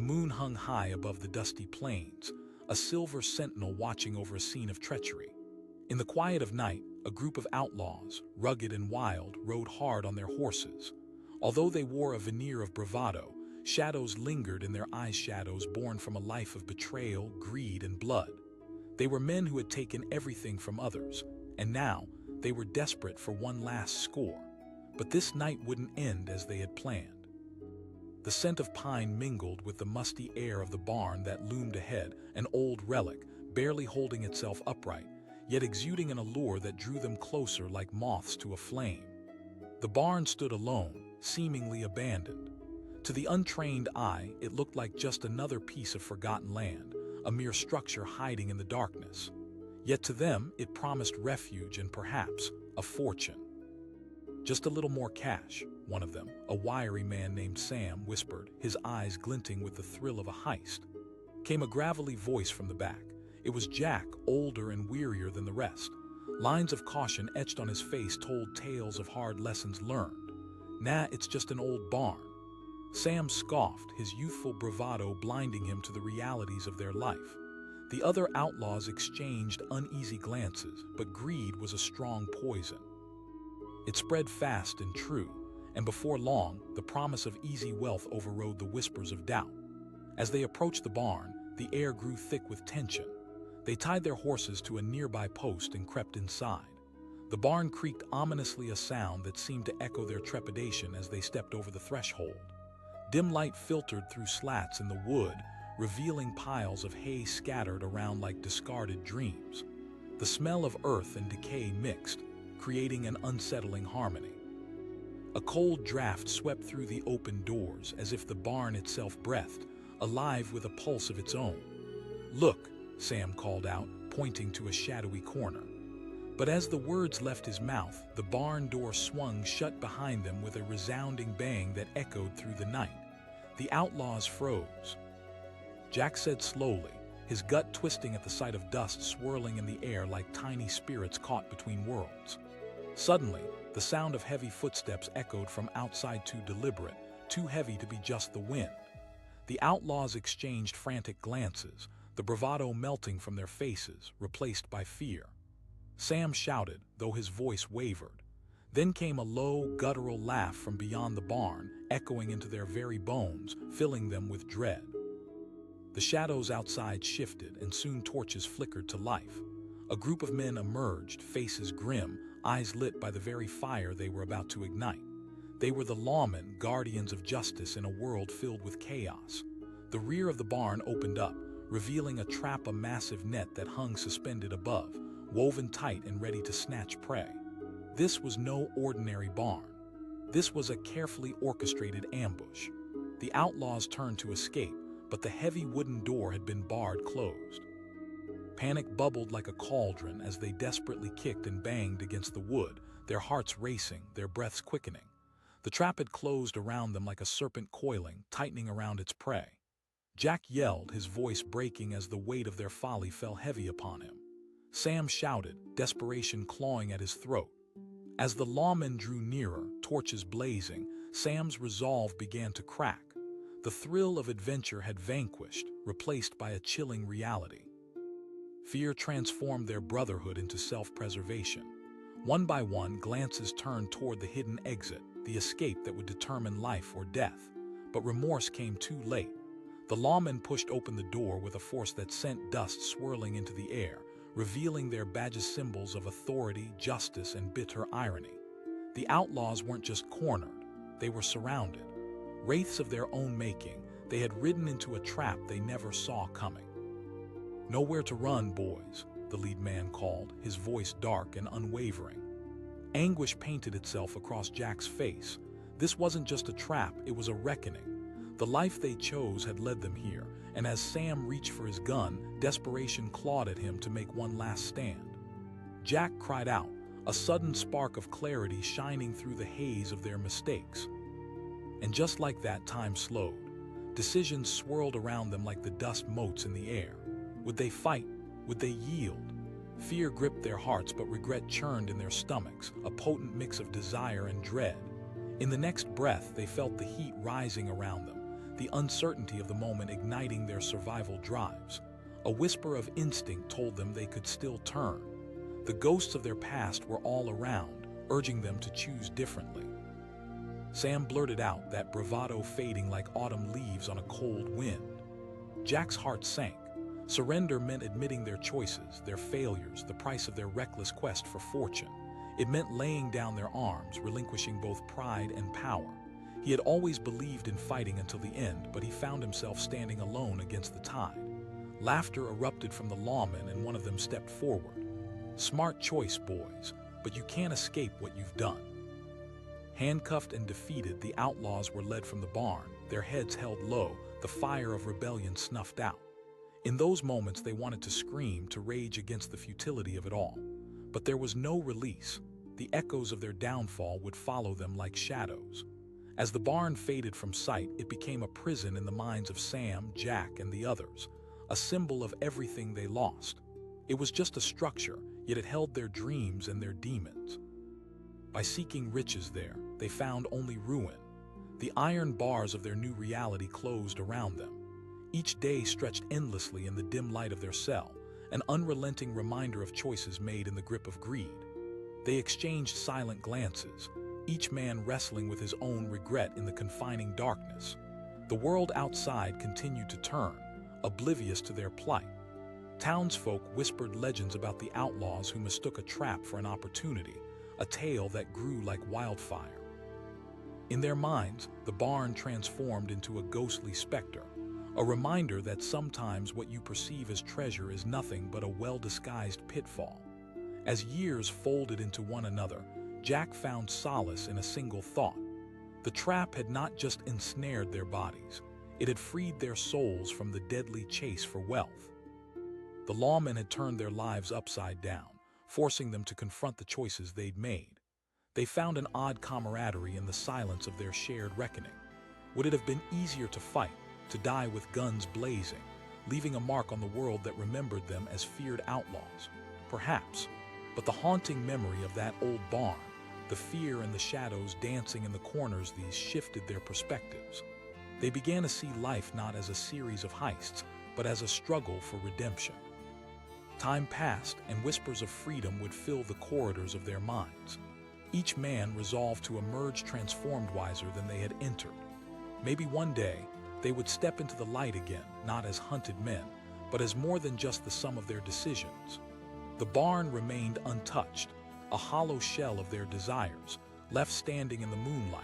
moon hung high above the dusty plains, a silver sentinel watching over a scene of treachery. In the quiet of night, a group of outlaws, rugged and wild, rode hard on their horses. Although they wore a veneer of bravado, shadows lingered in their eyes, shadows born from a life of betrayal, greed, and blood. They were men who had taken everything from others, and now they were desperate for one last score. But this night wouldn't end as they had planned. The scent of pine mingled with the musty air of the barn that loomed ahead, an old relic, barely holding itself upright, yet exuding an allure that drew them closer like moths to a flame. The barn stood alone, seemingly abandoned. To the untrained eye, it looked like just another piece of forgotten land, a mere structure hiding in the darkness. Yet to them, it promised refuge and perhaps a fortune. "Just a little more cash," one of them, a wiry man named Sam, whispered, his eyes glinting with the thrill of a heist. Came a gravelly voice from the back. It was Jack, older and wearier than the rest. Lines of caution etched on his face told tales of hard lessons learned. "Nah, it's just an old barn." Sam scoffed, his youthful bravado blinding him to the realities of their life. The other outlaws exchanged uneasy glances, but greed was a strong poison. It spread fast and true, and before long, the promise of easy wealth overrode the whispers of doubt. As they approached the barn, the air grew thick with tension. They tied their horses to a nearby post and crept inside. The barn creaked ominously, a sound that seemed to echo their trepidation as they stepped over the threshold. Dim light filtered through slats in the wood, revealing piles of hay scattered around like discarded dreams. The smell of earth and decay mixed, creating an unsettling harmony. A cold draft swept through the open doors as if the barn itself breathed, alive with a pulse of its own. "Look," Sam called out, pointing to a shadowy corner. But as the words left his mouth, the barn door swung shut behind them with a resounding bang that echoed through the night. The outlaws froze. Jack said slowly, his gut twisting at the sight of dust swirling in the air like tiny spirits caught between worlds. Suddenly, the sound of heavy footsteps echoed from outside, too deliberate, too heavy to be just the wind. The outlaws exchanged frantic glances, the bravado melting from their faces, replaced by fear. Sam shouted, though his voice wavered. Then came a low, guttural laugh from beyond the barn, echoing into their very bones, filling them with dread. The shadows outside shifted, and soon torches flickered to life. A group of men emerged, faces grim, eyes lit by the very fire they were about to ignite. They were the lawmen, guardians of justice in a world filled with chaos. The rear of the barn opened up, revealing a trap, a massive net that hung suspended above, woven tight and ready to snatch prey. This was no ordinary barn. This was a carefully orchestrated ambush. The outlaws turned to escape, but the heavy wooden door had been barred closed. Panic bubbled like a cauldron as they desperately kicked and banged against the wood, their hearts racing, their breaths quickening. The trap had closed around them like a serpent coiling, tightening around its prey. Jack yelled, his voice breaking as the weight of their folly fell heavy upon him. Sam shouted, desperation clawing at his throat. As the lawmen drew nearer, torches blazing, Sam's resolve began to crack. The thrill of adventure had vanquished, replaced by a chilling reality. Fear transformed their brotherhood into self-preservation. One by one, glances turned toward the hidden exit, the escape that would determine life or death. But remorse came too late. The lawmen pushed open the door with a force that sent dust swirling into the air, revealing their badges, symbols of authority, justice, and bitter irony. The outlaws weren't just cornered, they were surrounded. Wraiths of their own making, they had ridden into a trap they never saw coming. "Nowhere to run, boys," the lead man called, his voice dark and unwavering. Anguish painted itself across Jack's face. This wasn't just a trap, it was a reckoning. The life they chose had led them here, and as Sam reached for his gun, desperation clawed at him to make one last stand. Jack cried out, a sudden spark of clarity shining through the haze of their mistakes. And just like that, time slowed. Decisions swirled around them like the dust motes in the air. Would they fight? Would they yield? Fear gripped their hearts, but regret churned in their stomachs, a potent mix of desire and dread. In the next breath, they felt the heat rising around them, the uncertainty of the moment igniting their survival drives. A whisper of instinct told them they could still turn. The ghosts of their past were all around, urging them to choose differently. Sam blurted out, that bravado fading like autumn leaves on a cold wind. Jack's heart sank. Surrender meant admitting their choices, their failures, the price of their reckless quest for fortune. It meant laying down their arms, relinquishing both pride and power. He had always believed in fighting until the end, but he found himself standing alone against the tide. Laughter erupted from the lawmen, and one of them stepped forward. "Smart choice, boys, but you can't escape what you've done." Handcuffed and defeated, the outlaws were led from the barn, their heads held low, the fire of rebellion snuffed out. In those moments, they wanted to scream, to rage against the futility of it all. But there was no release. The echoes of their downfall would follow them like shadows. As the barn faded from sight, it became a prison in the minds of Sam, Jack, and the others, a symbol of everything they lost. It was just a structure, yet it held their dreams and their demons. By seeking riches there, they found only ruin. The iron bars of their new reality closed around them. Each day stretched endlessly in the dim light of their cell, an unrelenting reminder of choices made in the grip of greed. They exchanged silent glances, each man wrestling with his own regret in the confining darkness. The world outside continued to turn, oblivious to their plight. Townsfolk whispered legends about the outlaws who mistook a trap for an opportunity, a tale that grew like wildfire. In their minds, the barn transformed into a ghostly specter, a reminder that sometimes what you perceive as treasure is nothing but a well-disguised pitfall. As years folded into one another, Jack found solace in a single thought. The trap had not just ensnared their bodies, it had freed their souls from the deadly chase for wealth. The lawmen had turned their lives upside down, forcing them to confront the choices they'd made. They found an odd camaraderie in the silence of their shared reckoning. Would it have been easier to fight, to die with guns blazing, leaving a mark on the world that remembered them as feared outlaws? Perhaps, but the haunting memory of that old barn, the fear and the shadows dancing in the corners, these shifted their perspectives. They began to see life not as a series of heists, but as a struggle for redemption. Time passed, and whispers of freedom would fill the corridors of their minds. Each man resolved to emerge transformed, wiser than they had entered. Maybe one day, they would step into the light again, not as hunted men, but as more than just the sum of their decisions. The barn remained untouched, a hollow shell of their desires, left standing in the moonlight,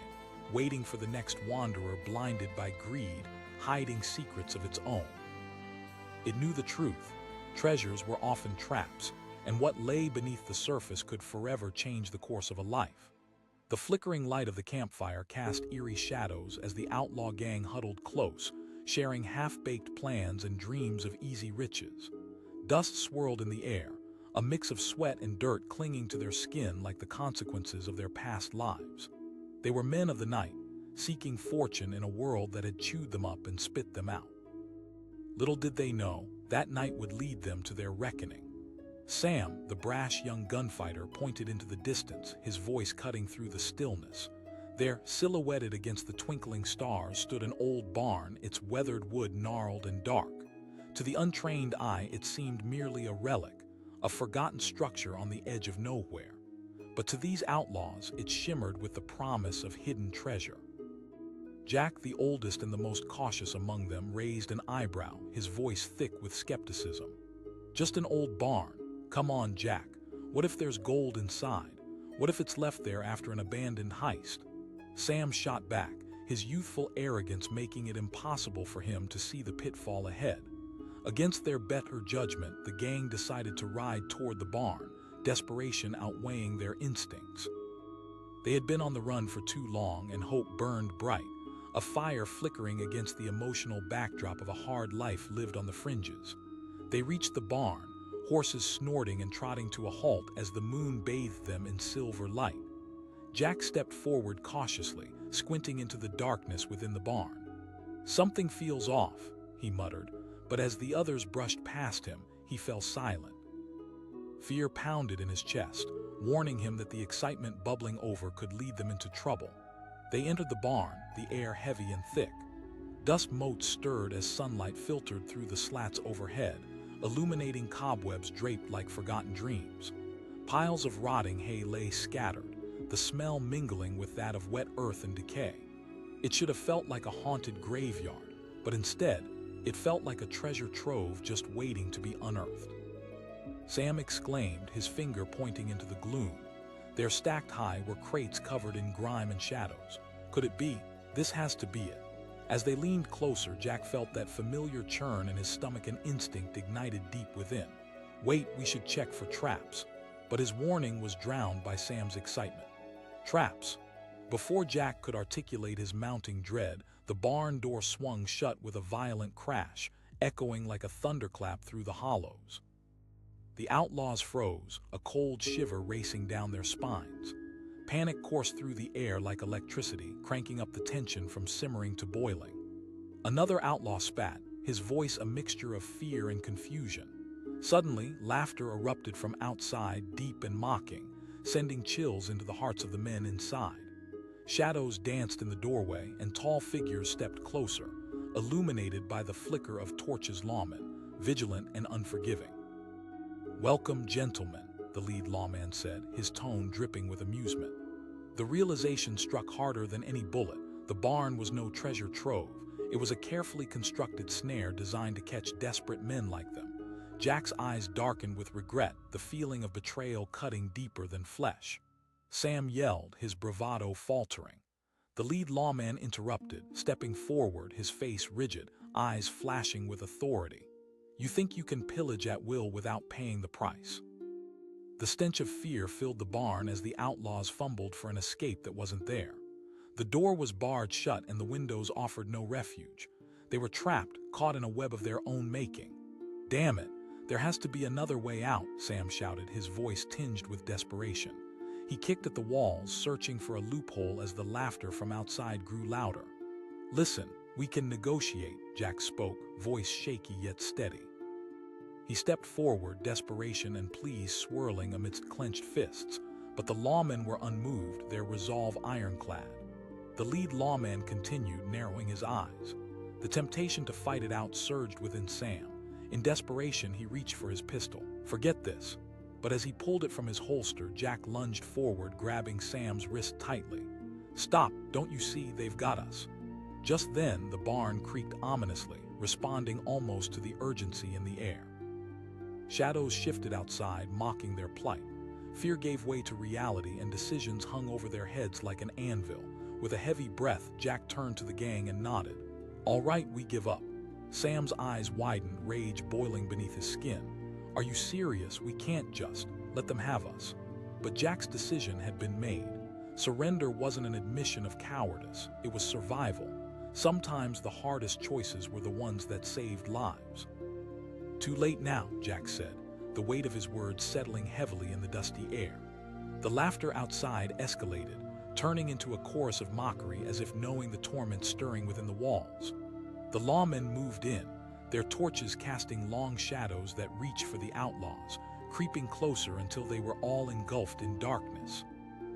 waiting for the next wanderer blinded by greed, hiding secrets of its own. It knew the truth. Treasures were often traps, and what lay beneath the surface could forever change the course of a life. The flickering light of the campfire cast eerie shadows as the outlaw gang huddled close, sharing half-baked plans and dreams of easy riches. Dust swirled in the air, a mix of sweat and dirt clinging to their skin like the consequences of their past lives. They were men of the night, seeking fortune in a world that had chewed them up and spit them out. Little did they know, that night would lead them to their reckoning. Sam, the brash young gunfighter, pointed into the distance, his voice cutting through the stillness. There, silhouetted against the twinkling stars, stood an old barn, its weathered wood gnarled and dark. To the untrained eye, it seemed merely a relic, a forgotten structure on the edge of nowhere. But to these outlaws, it shimmered with the promise of hidden treasure. Jack, the oldest and the most cautious among them, raised an eyebrow, his voice thick with skepticism. "Just an old barn. Come on, Jack. What if there's gold inside? What if it's left there after an abandoned heist?" Sam shot back, his youthful arrogance making it impossible for him to see the pitfall ahead. Against their better judgment, the gang decided to ride toward the barn, desperation outweighing their instincts. They had been on the run for too long, and hope burned bright, a fire flickering against the emotional backdrop of a hard life lived on the fringes. They reached the barn, horses snorting and trotting to a halt as the moon bathed them in silver light. Jack stepped forward cautiously, squinting into the darkness within the barn. "Something feels off," he muttered, but as the others brushed past him, he fell silent. Fear pounded in his chest, warning him that the excitement bubbling over could lead them into trouble. They entered the barn, the air heavy and thick. Dust motes stirred as sunlight filtered through the slats overhead, illuminating cobwebs draped like forgotten dreams. Piles of rotting hay lay scattered, the smell mingling with that of wet earth and decay. It should have felt like a haunted graveyard, but instead, it felt like a treasure trove just waiting to be unearthed. Sam exclaimed, his finger pointing into the gloom. There stacked high were crates covered in grime and shadows. Could it be? This has to be it. As they leaned closer, Jack felt that familiar churn in his stomach, and instinct ignited deep within. Wait, we should check for traps. But his warning was drowned by Sam's excitement. Traps! Before Jack could articulate his mounting dread, the barn door swung shut with a violent crash, echoing like a thunderclap through the hollows. The outlaws froze, a cold shiver racing down their spines. Panic coursed through the air like electricity, cranking up the tension from simmering to boiling. Another outlaw spat, his voice a mixture of fear and confusion. Suddenly, laughter erupted from outside, deep and mocking, sending chills into the hearts of the men inside. Shadows danced in the doorway, and tall figures stepped closer, illuminated by the flicker of torches. Lawmen, vigilant and unforgiving. "Welcome, gentlemen," the lead lawman said, his tone dripping with amusement. The realization struck harder than any bullet. The barn was no treasure trove. It was a carefully constructed snare designed to catch desperate men like them. Jack's eyes darkened with regret, the feeling of betrayal cutting deeper than flesh. Sam yelled, his bravado faltering. The lead lawman interrupted, stepping forward, his face rigid, eyes flashing with authority. "You think you can pillage at will without paying the price?" The stench of fear filled the barn as the outlaws fumbled for an escape that wasn't there. The door was barred shut and the windows offered no refuge. They were trapped, caught in a web of their own making. "Damn it, there has to be another way out," Sam shouted, his voice tinged with desperation. He kicked at the walls, searching for a loophole as the laughter from outside grew louder. "Listen, we can negotiate," Jack spoke, voice shaky yet steady. He stepped forward, desperation and pleas swirling amidst clenched fists, but the lawmen were unmoved, their resolve ironclad. The lead lawman continued, narrowing his eyes. The temptation to fight it out surged within Sam. In desperation, he reached for his pistol. "Forget this." But as he pulled it from his holster, Jack lunged forward, grabbing Sam's wrist tightly. "Stop, don't you see, they've got us." Just then, the barn creaked ominously, responding almost to the urgency in the air. Shadows shifted outside, mocking their plight. Fear gave way to reality, and decisions hung over their heads like an anvil. With a heavy breath, Jack turned to the gang and nodded. "All right, we give up." Sam's eyes widened, rage boiling beneath his skin. "Are you serious? We can't just let them have us." But Jack's decision had been made. Surrender wasn't an admission of cowardice, it was survival. Sometimes the hardest choices were the ones that saved lives. "Too late now," Jack said, the weight of his words settling heavily in the dusty air. The laughter outside escalated, turning into a chorus of mockery as if knowing the torment stirring within the walls. The lawmen moved in, their torches casting long shadows that reached for the outlaws, creeping closer until they were all engulfed in darkness.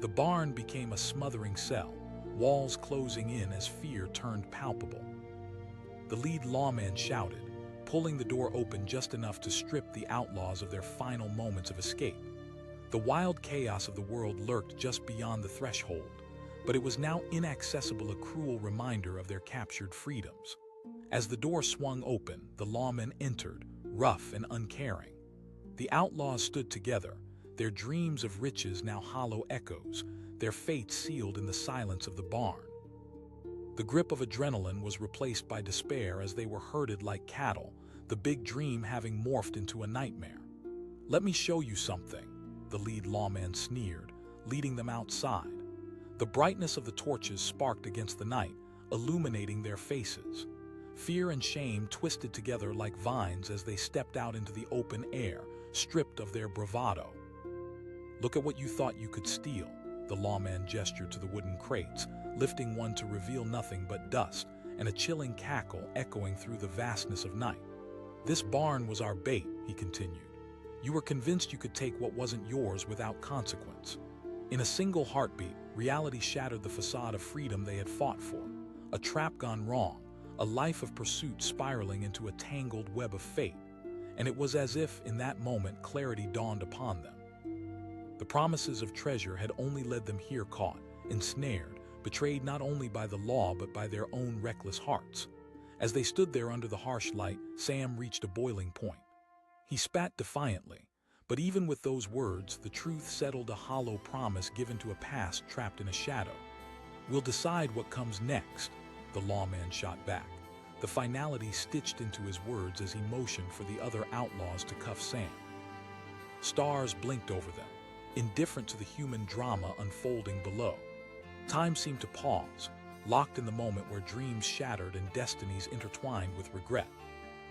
The barn became a smothering cell, walls closing in as fear turned palpable. The lead lawman shouted, pulling the door open just enough to strip the outlaws of their final moments of escape. The wild chaos of the world lurked just beyond the threshold, but it was now inaccessible, a cruel reminder of their captured freedoms. As the door swung open, the lawmen entered, rough and uncaring. The outlaws stood together, their dreams of riches now hollow echoes, their fates sealed in the silence of the barn. The grip of adrenaline was replaced by despair as they were herded like cattle, the big dream having morphed into a nightmare. "Let me show you something," the lead lawman sneered, leading them outside. The brightness of the torches sparked against the night, illuminating their faces. Fear and shame twisted together like vines as they stepped out into the open air, stripped of their bravado. "Look at what you thought you could steal," the lawman gestured to the wooden crates, lifting one to reveal nothing but dust and a chilling cackle echoing through the vastness of night. "This barn was our bait," he continued. "You were convinced you could take what wasn't yours without consequence." In a single heartbeat, reality shattered the facade of freedom they had fought for. A trap gone wrong, a life of pursuit spiraling into a tangled web of fate, and it was as if, in that moment, clarity dawned upon them. The promises of treasure had only led them here caught, ensnared, betrayed not only by the law but by their own reckless hearts. As they stood there under the harsh light, Sam reached a boiling point. He spat defiantly, but even with those words, the truth settled a hollow promise given to a past trapped in a shadow. "We'll decide what comes next," the lawman shot back, the finality stitched into his words as he motioned for the other outlaws to cuff Sam. Stars blinked over them, indifferent to the human drama unfolding below. Time seemed to pause, locked in the moment where dreams shattered and destinies intertwined with regret.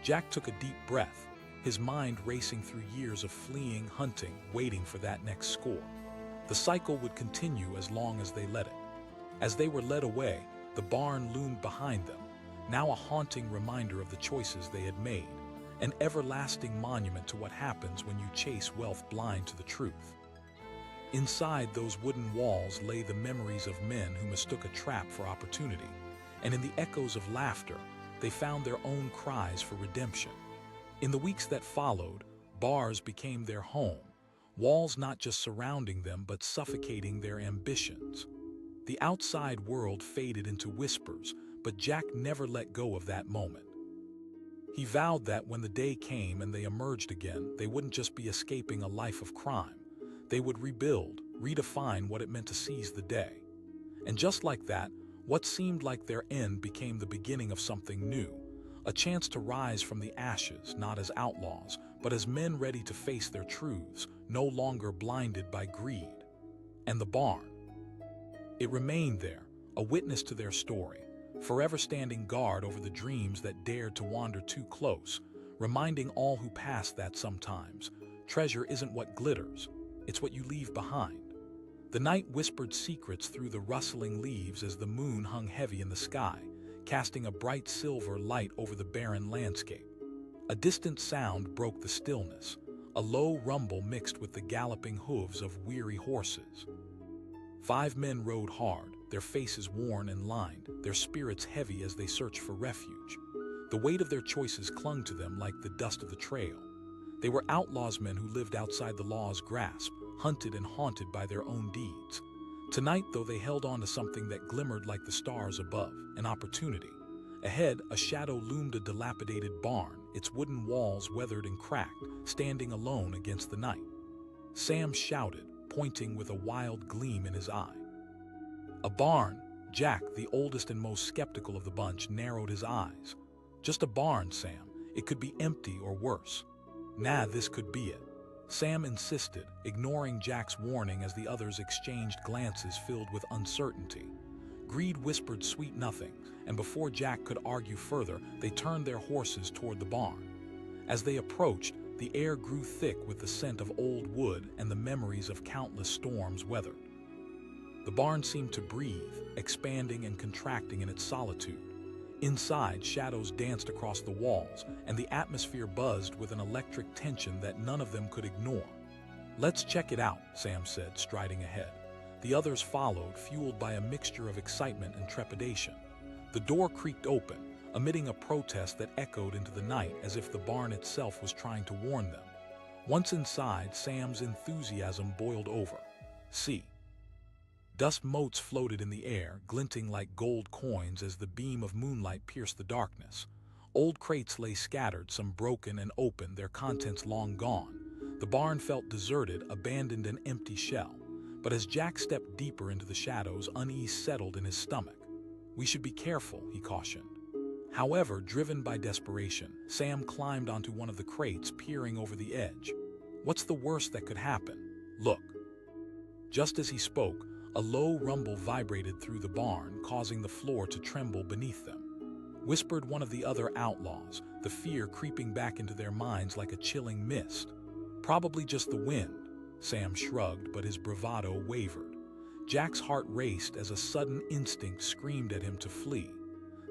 Jack took a deep breath, his mind racing through years of fleeing, hunting, waiting for that next score. The cycle would continue as long as they let it. As they were led away, the barn loomed behind them, now a haunting reminder of the choices they had made, an everlasting monument to what happens when you chase wealth blind to the truth. Inside those wooden walls lay the memories of men who mistook a trap for opportunity, and in the echoes of laughter, they found their own cries for redemption. In the weeks that followed, bars became their home, walls not just surrounding them but suffocating their ambitions. The outside world faded into whispers, but Jack never let go of that moment. He vowed that when the day came and they emerged again, they wouldn't just be escaping a life of crime. They would rebuild, redefine what it meant to seize the day. And just like that, what seemed like their end became the beginning of something new, a chance to rise from the ashes, not as outlaws, but as men ready to face their truths, no longer blinded by greed. And the barn. It remained there, a witness to their story, forever standing guard over the dreams that dared to wander too close, reminding all who pass that sometimes, treasure isn't what glitters, it's what you leave behind. The night whispered secrets through the rustling leaves as the moon hung heavy in the sky, casting a bright silver light over the barren landscape. A distant sound broke the stillness, a low rumble mixed with the galloping hooves of weary horses. 5 men rode hard, their faces worn and lined, their spirits heavy as they searched for refuge. The weight of their choices clung to them like the dust of the trail. They were outlaws, men who lived outside the law's grasp, hunted and haunted by their own deeds. Tonight, though, they held on to something that glimmered like the stars above, an opportunity. Ahead, a shadow loomed, a dilapidated barn, its wooden walls weathered and cracked, standing alone against the night. Sam shouted, pointing with a wild gleam in his eye. "A barn!" Jack, the oldest and most skeptical of the bunch, narrowed his eyes. "Just a barn, Sam. It could be empty or worse." "Nah, this could be it," Sam insisted, ignoring Jack's warning as the others exchanged glances filled with uncertainty. Greed whispered sweet nothings, and before Jack could argue further, they turned their horses toward the barn. As they approached, the air grew thick with the scent of old wood and the memories of countless storms weathered. The barn seemed to breathe, expanding and contracting in its solitude. Inside, shadows danced across the walls, and the atmosphere buzzed with an electric tension that none of them could ignore. "Let's check it out," Sam said, striding ahead. The others followed, fueled by a mixture of excitement and trepidation. The door creaked open, emitting a protest that echoed into the night as if the barn itself was trying to warn them. Once inside, Sam's enthusiasm boiled over. "See." Dust motes floated in the air, glinting like gold coins as the beam of moonlight pierced the darkness. Old crates lay scattered, some broken and open, their contents long gone. The barn felt deserted, abandoned, an empty shell. But as Jack stepped deeper into the shadows, unease settled in his stomach. "We should be careful," he cautioned. However, driven by desperation, Sam climbed onto one of the crates, peering over the edge. "What's the worst that could happen? Look." Just as he spoke, a low rumble vibrated through the barn, causing the floor to tremble beneath them. Whispered one of the other outlaws, the fear creeping back into their minds like a chilling mist. "Probably just the wind." Sam shrugged, but his bravado wavered. Jack's heart raced as a sudden instinct screamed at him to flee.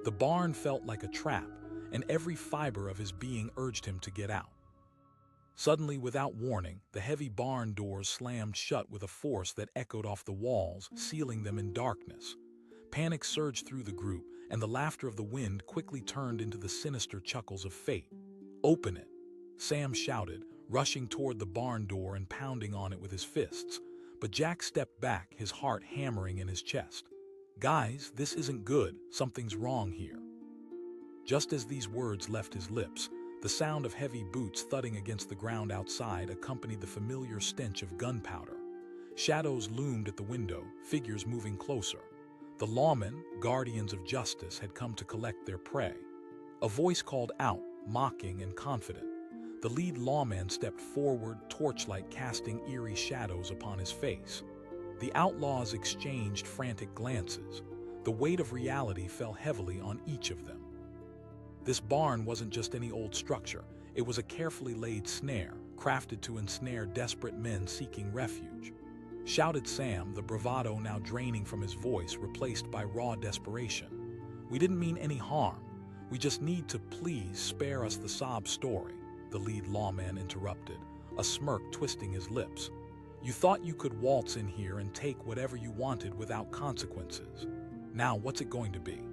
The barn felt like a trap, and every fiber of his being urged him to get out. Suddenly, without warning, the heavy barn doors slammed shut with a force that echoed off the walls, sealing them in darkness. Panic surged through the group, and the laughter of the wind quickly turned into the sinister chuckles of fate. "Open it," Sam shouted, rushing toward the barn door and pounding on it with his fists. But Jack stepped back, his heart hammering in his chest. "Guys, this isn't good. Something's wrong here." Just as these words left his lips, the sound of heavy boots thudding against the ground outside accompanied the familiar stench of gunpowder. Shadows loomed at the window, figures moving closer. The lawmen, guardians of justice, had come to collect their prey. A voice called out, mocking and confident. The lead lawman stepped forward, torchlight casting eerie shadows upon his face. The outlaws exchanged frantic glances. The weight of reality fell heavily on each of them. This barn wasn't just any old structure. It was a carefully laid snare, crafted to ensnare desperate men seeking refuge. Shouted Sam, the bravado now draining from his voice, replaced by raw desperation. "We didn't mean any harm. We just need to please spare us the sob story," the lead lawman interrupted, a smirk twisting his lips. "You thought you could waltz in here and take whatever you wanted without consequences. Now what's it going to be?"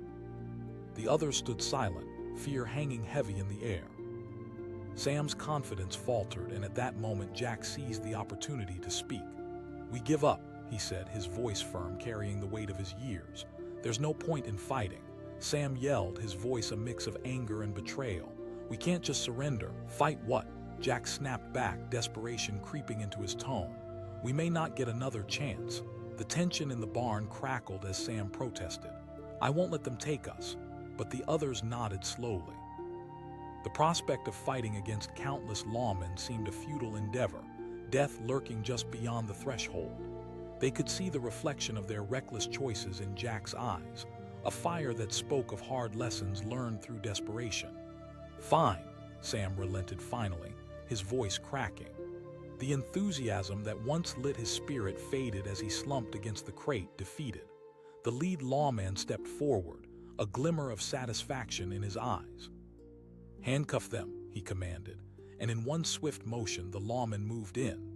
The others stood silent, fear hanging heavy in the air. Sam's confidence faltered, and at that moment Jack seized the opportunity to speak. "We give up," he said, his voice firm, carrying the weight of his years. "There's no point in fighting." Sam yelled, his voice a mix of anger and betrayal. "We can't just surrender." "Fight what?" Jack snapped back, desperation creeping into his tone. "We may not get another chance." The tension in the barn crackled as Sam protested. "I won't let them take us." But the others nodded slowly. The prospect of fighting against countless lawmen seemed a futile endeavor, death lurking just beyond the threshold. They could see the reflection of their reckless choices in Jack's eyes, a fire that spoke of hard lessons learned through desperation. "Fine," Sam relented finally, his voice cracking. The enthusiasm that once lit his spirit faded as he slumped against the crate, defeated. The lead lawman stepped forward, a glimmer of satisfaction in his eyes. "Handcuff them," he commanded, and in one swift motion the lawmen moved in.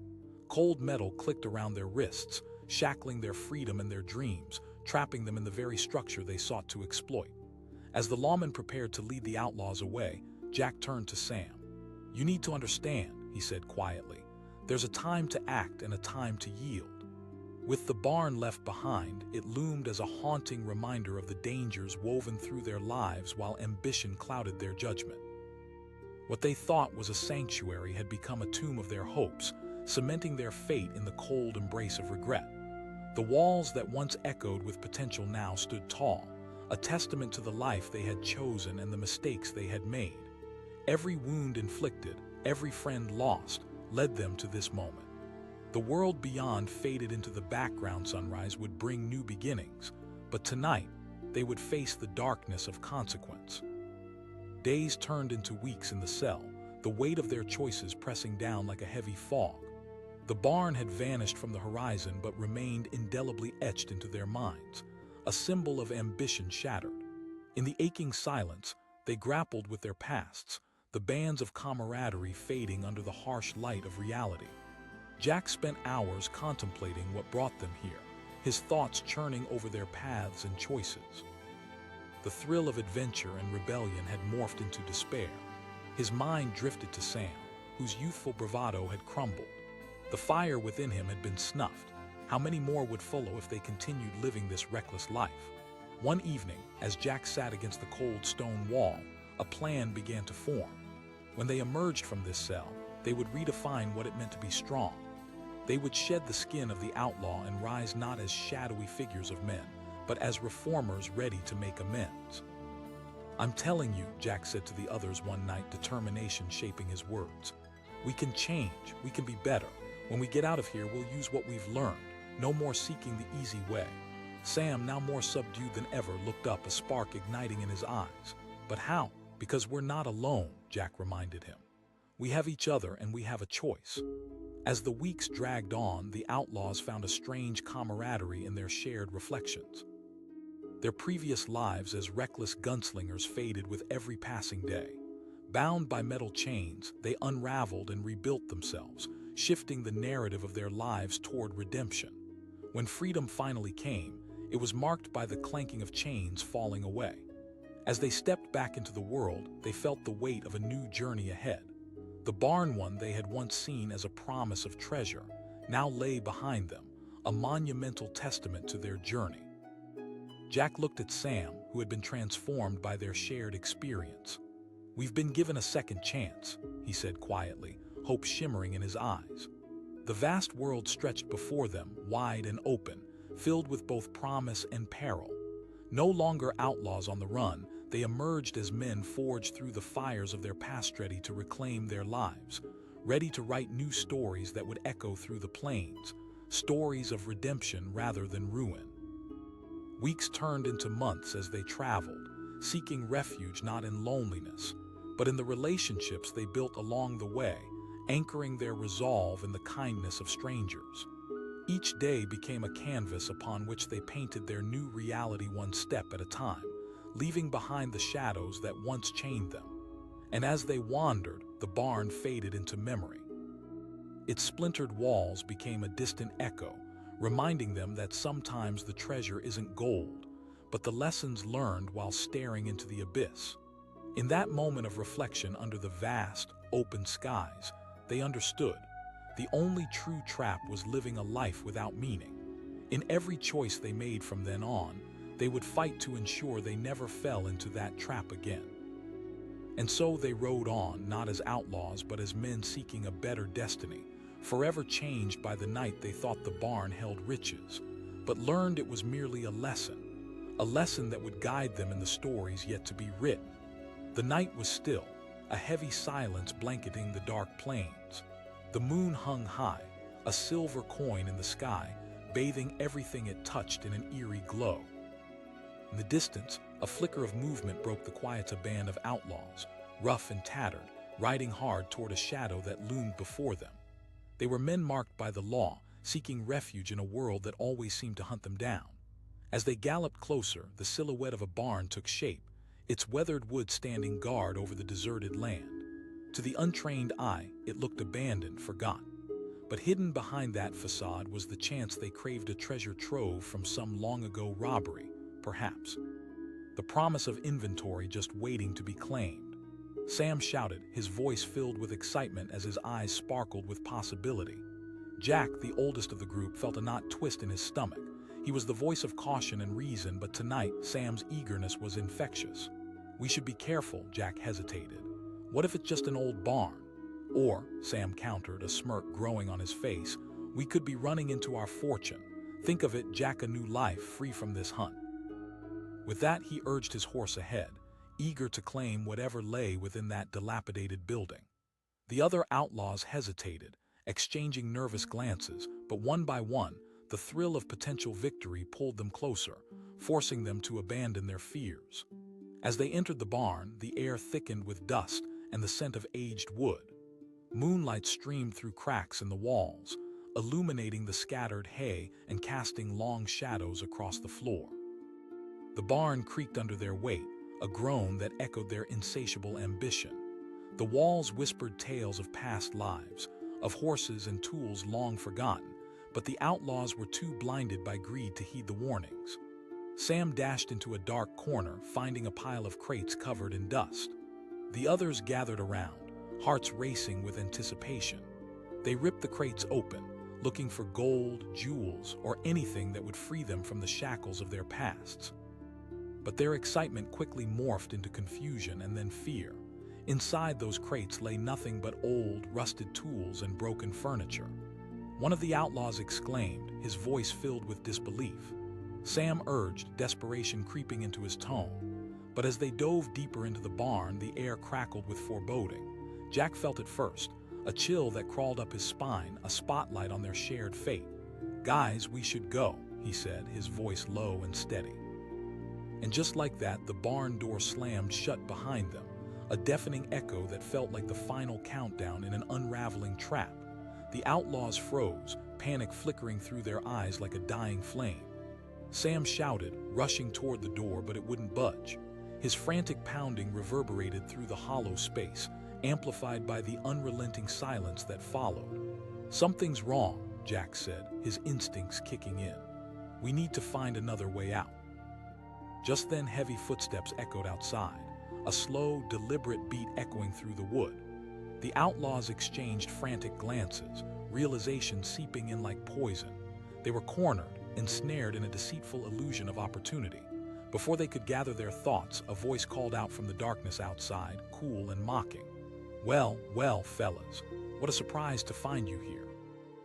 Cold metal clicked around their wrists, shackling their freedom and their dreams, trapping them in the very structure they sought to exploit. As the lawmen prepared to lead the outlaws away, Jack turned to Sam. "You need to understand," he said quietly. "There's a time to act and a time to yield." With the barn left behind, it loomed as a haunting reminder of the dangers woven through their lives while ambition clouded their judgment. What they thought was a sanctuary had become a tomb of their hopes, cementing their fate in the cold embrace of regret. The walls that once echoed with potential now stood tall, a testament to the life they had chosen and the mistakes they had made. Every wound inflicted, every friend lost, led them to this moment. The world beyond faded into the background. Sunrise would bring new beginnings, but tonight they would face the darkness of consequence. Days turned into weeks in the cell, the weight of their choices pressing down like a heavy fog. The barn had vanished from the horizon but remained indelibly etched into their minds, a symbol of ambition shattered. In the aching silence, they grappled with their pasts, the bands of camaraderie fading under the harsh light of reality. Jack spent hours contemplating what brought them here, his thoughts churning over their paths and choices. The thrill of adventure and rebellion had morphed into despair. His mind drifted to Sam, whose youthful bravado had crumbled. The fire within him had been snuffed. How many more would follow if they continued living this reckless life? One evening, as Jack sat against the cold stone wall, a plan began to form. When they emerged from this cell, they would redefine what it meant to be strong. They would shed the skin of the outlaw and rise not as shadowy figures of men, but as reformers ready to make amends. "I'm telling you," Jack said to the others one night, determination shaping his words. "We can change, we can be better. When we get out of here, we'll use what we've learned, no more seeking the easy way." Sam, now more subdued than ever, looked up, a spark igniting in his eyes. "But how?" "Because we're not alone," Jack reminded him. "We have each other and we have a choice." As the weeks dragged on, the outlaws found a strange camaraderie in their shared reflections. Their previous lives as reckless gunslingers faded with every passing day. Bound by metal chains, they unraveled and rebuilt themselves, shifting the narrative of their lives toward redemption. When freedom finally came, it was marked by the clanking of chains falling away. As they stepped back into the world, they felt the weight of a new journey ahead. The barn one they had once seen as a promise of treasure now lay behind them, a monumental testament to their journey. Jack looked at Sam, who had been transformed by their shared experience. "We've been given a second chance," he said quietly, hope shimmering in his eyes. The vast world stretched before them, wide and open, filled with both promise and peril. No longer outlaws on the run, they emerged as men forged through the fires of their past, ready to reclaim their lives, ready to write new stories that would echo through the plains, stories of redemption rather than ruin. Weeks turned into months as they traveled, seeking refuge not in loneliness, but in the relationships they built along the way, anchoring their resolve in the kindness of strangers. Each day became a canvas upon which they painted their new reality one step at a time, leaving behind the shadows that once chained them. And as they wandered, the barn faded into memory. Its splintered walls became a distant echo, reminding them that sometimes the treasure isn't gold, but the lessons learned while staring into the abyss. In that moment of reflection under the vast, open skies, they understood. The only true trap was living a life without meaning. In every choice they made from then on, they would fight to ensure they never fell into that trap again. And so they rode on, not as outlaws, but as men seeking a better destiny, forever changed by the night they thought the barn held riches, but learned it was merely a lesson that would guide them in the stories yet to be written. The night was still, a heavy silence blanketing the dark plains. The moon hung high, a silver coin in the sky, bathing everything it touched in an eerie glow. In the distance, a flicker of movement broke the quiet. A band of outlaws, rough and tattered, riding hard toward a shadow that loomed before them. They were men marked by the law, seeking refuge in a world that always seemed to hunt them down. As they galloped closer, the silhouette of a barn took shape, its weathered wood standing guard over the deserted land. To the untrained eye, it looked abandoned, forgotten. But hidden behind that facade was the chance they craved, a treasure trove from some long-ago robbery, perhaps. The promise of inventory just waiting to be claimed. Sam shouted, his voice filled with excitement as his eyes sparkled with possibility. Jack, the oldest of the group, felt a knot twist in his stomach. He was the voice of caution and reason, but tonight, Sam's eagerness was infectious. "We should be careful," Jack hesitated. "What if it's just an old barn? Or," Sam countered, a smirk growing on his face, "we could be running into our fortune. Think of it, Jack, a new life free from this hunt." With that, he urged his horse ahead, eager to claim whatever lay within that dilapidated building. The other outlaws hesitated, exchanging nervous glances, but one by one, the thrill of potential victory pulled them closer, forcing them to abandon their fears. As they entered the barn, the air thickened with dust and the scent of aged wood. Moonlight streamed through cracks in the walls, illuminating the scattered hay and casting long shadows across the floor. The barn creaked under their weight, a groan that echoed their insatiable ambition. The walls whispered tales of past lives, of horses and tools long forgotten, but the outlaws were too blinded by greed to heed the warnings. Sam dashed into a dark corner, finding a pile of crates covered in dust. The others gathered around, hearts racing with anticipation. They ripped the crates open, looking for gold, jewels, or anything that would free them from the shackles of their pasts. But their excitement quickly morphed into confusion and then fear. Inside those crates lay nothing but old, rusted tools and broken furniture. One of the outlaws exclaimed, his voice filled with disbelief. Sam urged, desperation creeping into his tone. But as they dove deeper into the barn, the air crackled with foreboding. Jack felt it first, a chill that crawled up his spine, a spotlight on their shared fate. "Guys, we should go," he said, his voice low and steady. And just like that, the barn door slammed shut behind them, a deafening echo that felt like the final countdown in an unraveling trap. The outlaws froze, panic flickering through their eyes like a dying flame. Sam shouted, rushing toward the door, but it wouldn't budge. His frantic pounding reverberated through the hollow space, amplified by the unrelenting silence that followed. "Something's wrong," Jack said, his instincts kicking in. "We need to find another way out." Just then heavy footsteps echoed outside, a slow, deliberate beat echoing through the wood. The outlaws exchanged frantic glances, realization seeping in like poison. They were cornered, ensnared in a deceitful illusion of opportunity. Before they could gather their thoughts, a voice called out from the darkness outside, cool and mocking. "Well, well, fellas, what a surprise to find you here."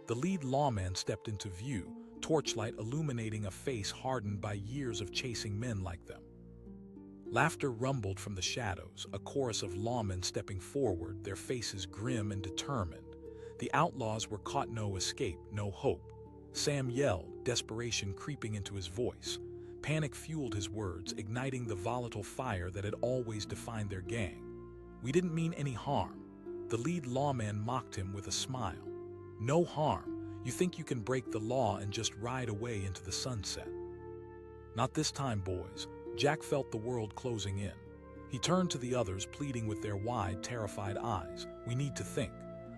The lead lawman stepped into view, torchlight illuminating a face hardened by years of chasing men like them. Laughter rumbled from the shadows, a chorus of lawmen stepping forward, their faces grim and determined. The outlaws were caught, no escape, no hope. Sam yelled, desperation creeping into his voice. Panic fueled his words, igniting the volatile fire that had always defined their gang. "We didn't mean any harm." The lead lawman mocked him with a smile. "No harm. You think you can break the law and just ride away into the sunset?" "Not this time, boys." Jack felt the world closing in. He turned to the others, pleading with their wide, terrified eyes. "We need to think."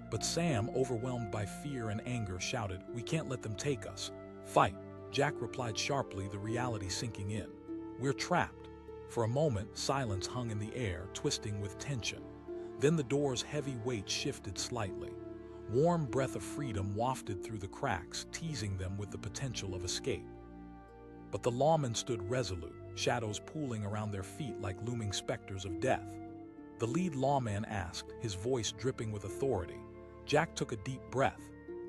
But Sam, overwhelmed by fear and anger, shouted, "We can't let them take us. Fight." Jack replied sharply, the reality sinking in. "We're trapped." For a moment, silence hung in the air, twisting with tension. Then the door's heavy weight shifted slightly. Warm breath of freedom wafted through the cracks, teasing them with the potential of escape. But the lawmen stood resolute, shadows pooling around their feet like looming specters of death. The lead lawman asked, his voice dripping with authority. Jack took a deep breath.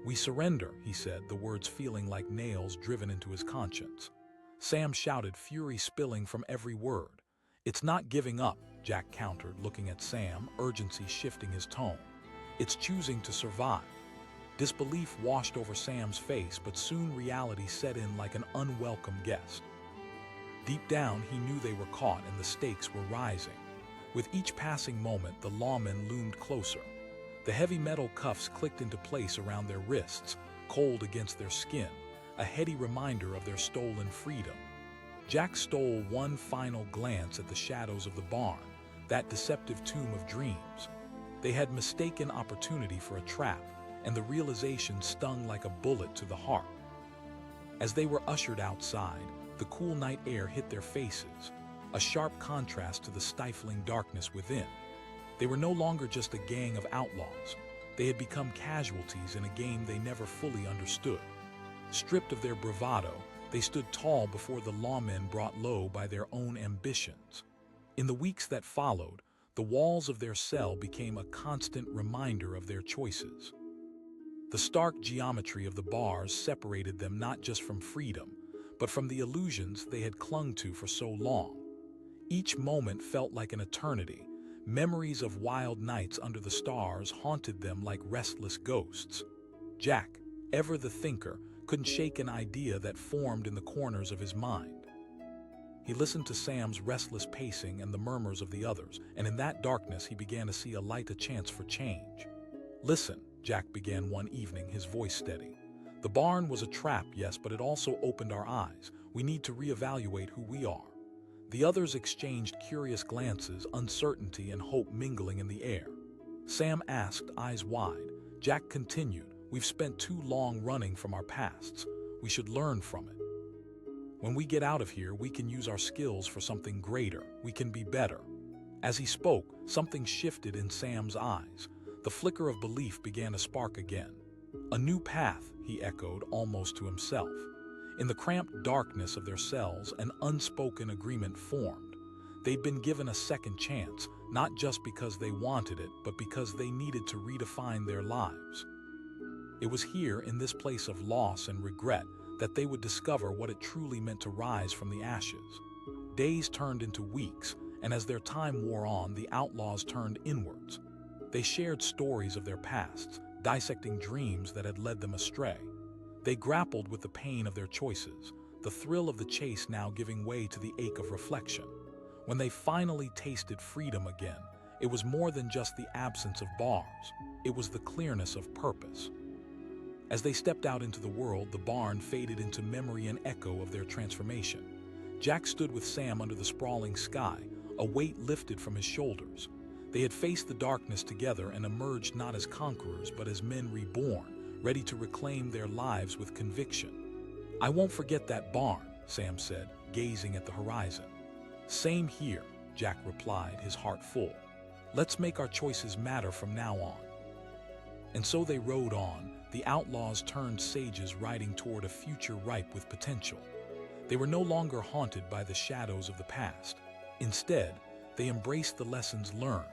"We surrender," he said, the words feeling like nails driven into his conscience. Sam shouted, fury spilling from every word. "It's not giving up," Jack countered, looking at Sam, urgency shifting his tone. "It's choosing to survive." Disbelief washed over Sam's face, but soon reality set in like an unwelcome guest. Deep down, he knew they were caught and the stakes were rising. With each passing moment, the lawmen loomed closer. The heavy metal cuffs clicked into place around their wrists, cold against their skin, a heady reminder of their stolen freedom. Jack stole one final glance at the shadows of the barn, that deceptive tomb of dreams. They had mistaken opportunity for a trap, and the realization stung like a bullet to the heart. As they were ushered outside, the cool night air hit their faces, a sharp contrast to the stifling darkness within. They were no longer just a gang of outlaws. They had become casualties in a game they never fully understood. Stripped of their bravado, they stood tall before the lawmen brought low by their own ambitions. In the weeks that followed, the walls of their cell became a constant reminder of their choices. The stark geometry of the bars separated them not just from freedom, but from the illusions they had clung to for so long. Each moment felt like an eternity. Memories of wild nights under the stars haunted them like restless ghosts. Jack, ever the thinker, couldn't shake an idea that formed in the corners of his mind. He listened to Sam's restless pacing and the murmurs of the others, and in that darkness he began to see a light, a chance for change. "Listen," Jack began one evening, his voice steady. "The barn was a trap, yes, but it also opened our eyes. We need to reevaluate who we are." The others exchanged curious glances, uncertainty and hope mingling in the air. Sam asked, eyes wide. Jack continued, "We've spent too long running from our pasts. We should learn from it. When we get out of here, we can use our skills for something greater. We can be better." As he spoke, something shifted in Sam's eyes. The flicker of belief began to spark again. "A new path," he echoed, almost to himself. In the cramped darkness of their cells, an unspoken agreement formed. They'd been given a second chance, not just because they wanted it, but because they needed to redefine their lives. It was here, in this place of loss and regret, that they would discover what it truly meant to rise from the ashes. Days turned into weeks, and as their time wore on, the outlaws turned inwards. They shared stories of their pasts, dissecting dreams that had led them astray. They grappled with the pain of their choices, the thrill of the chase now giving way to the ache of reflection. When they finally tasted freedom again, it was more than just the absence of bars. It was the clearness of purpose. As they stepped out into the world, the barn faded into memory and echo of their transformation. Jack stood with Sam under the sprawling sky, a weight lifted from his shoulders. They had faced the darkness together and emerged not as conquerors, but as men reborn, ready to reclaim their lives with conviction. "I won't forget that barn," Sam said, gazing at the horizon. "Same here," Jack replied, his heart full. "Let's make our choices matter from now on." And so they rode on, the outlaws turned sages riding toward a future ripe with potential. They were no longer haunted by the shadows of the past. Instead, they embraced the lessons learned,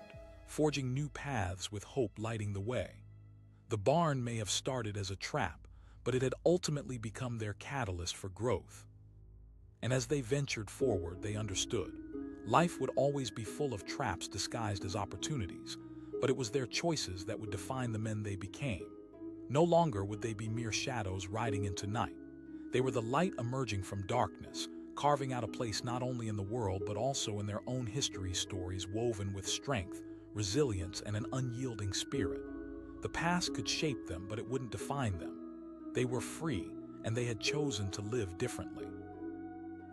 forging new paths with hope lighting the way. The barn may have started as a trap, but it had ultimately become their catalyst for growth. And as they ventured forward, they understood. Life would always be full of traps disguised as opportunities, but it was their choices that would define the men they became. No longer would they be mere shadows riding into night. They were the light emerging from darkness, carving out a place not only in the world but also in their own history stories woven with strength, resilience, and an unyielding spirit. The past could shape them, but it wouldn't define them. They were free, and they had chosen to live differently.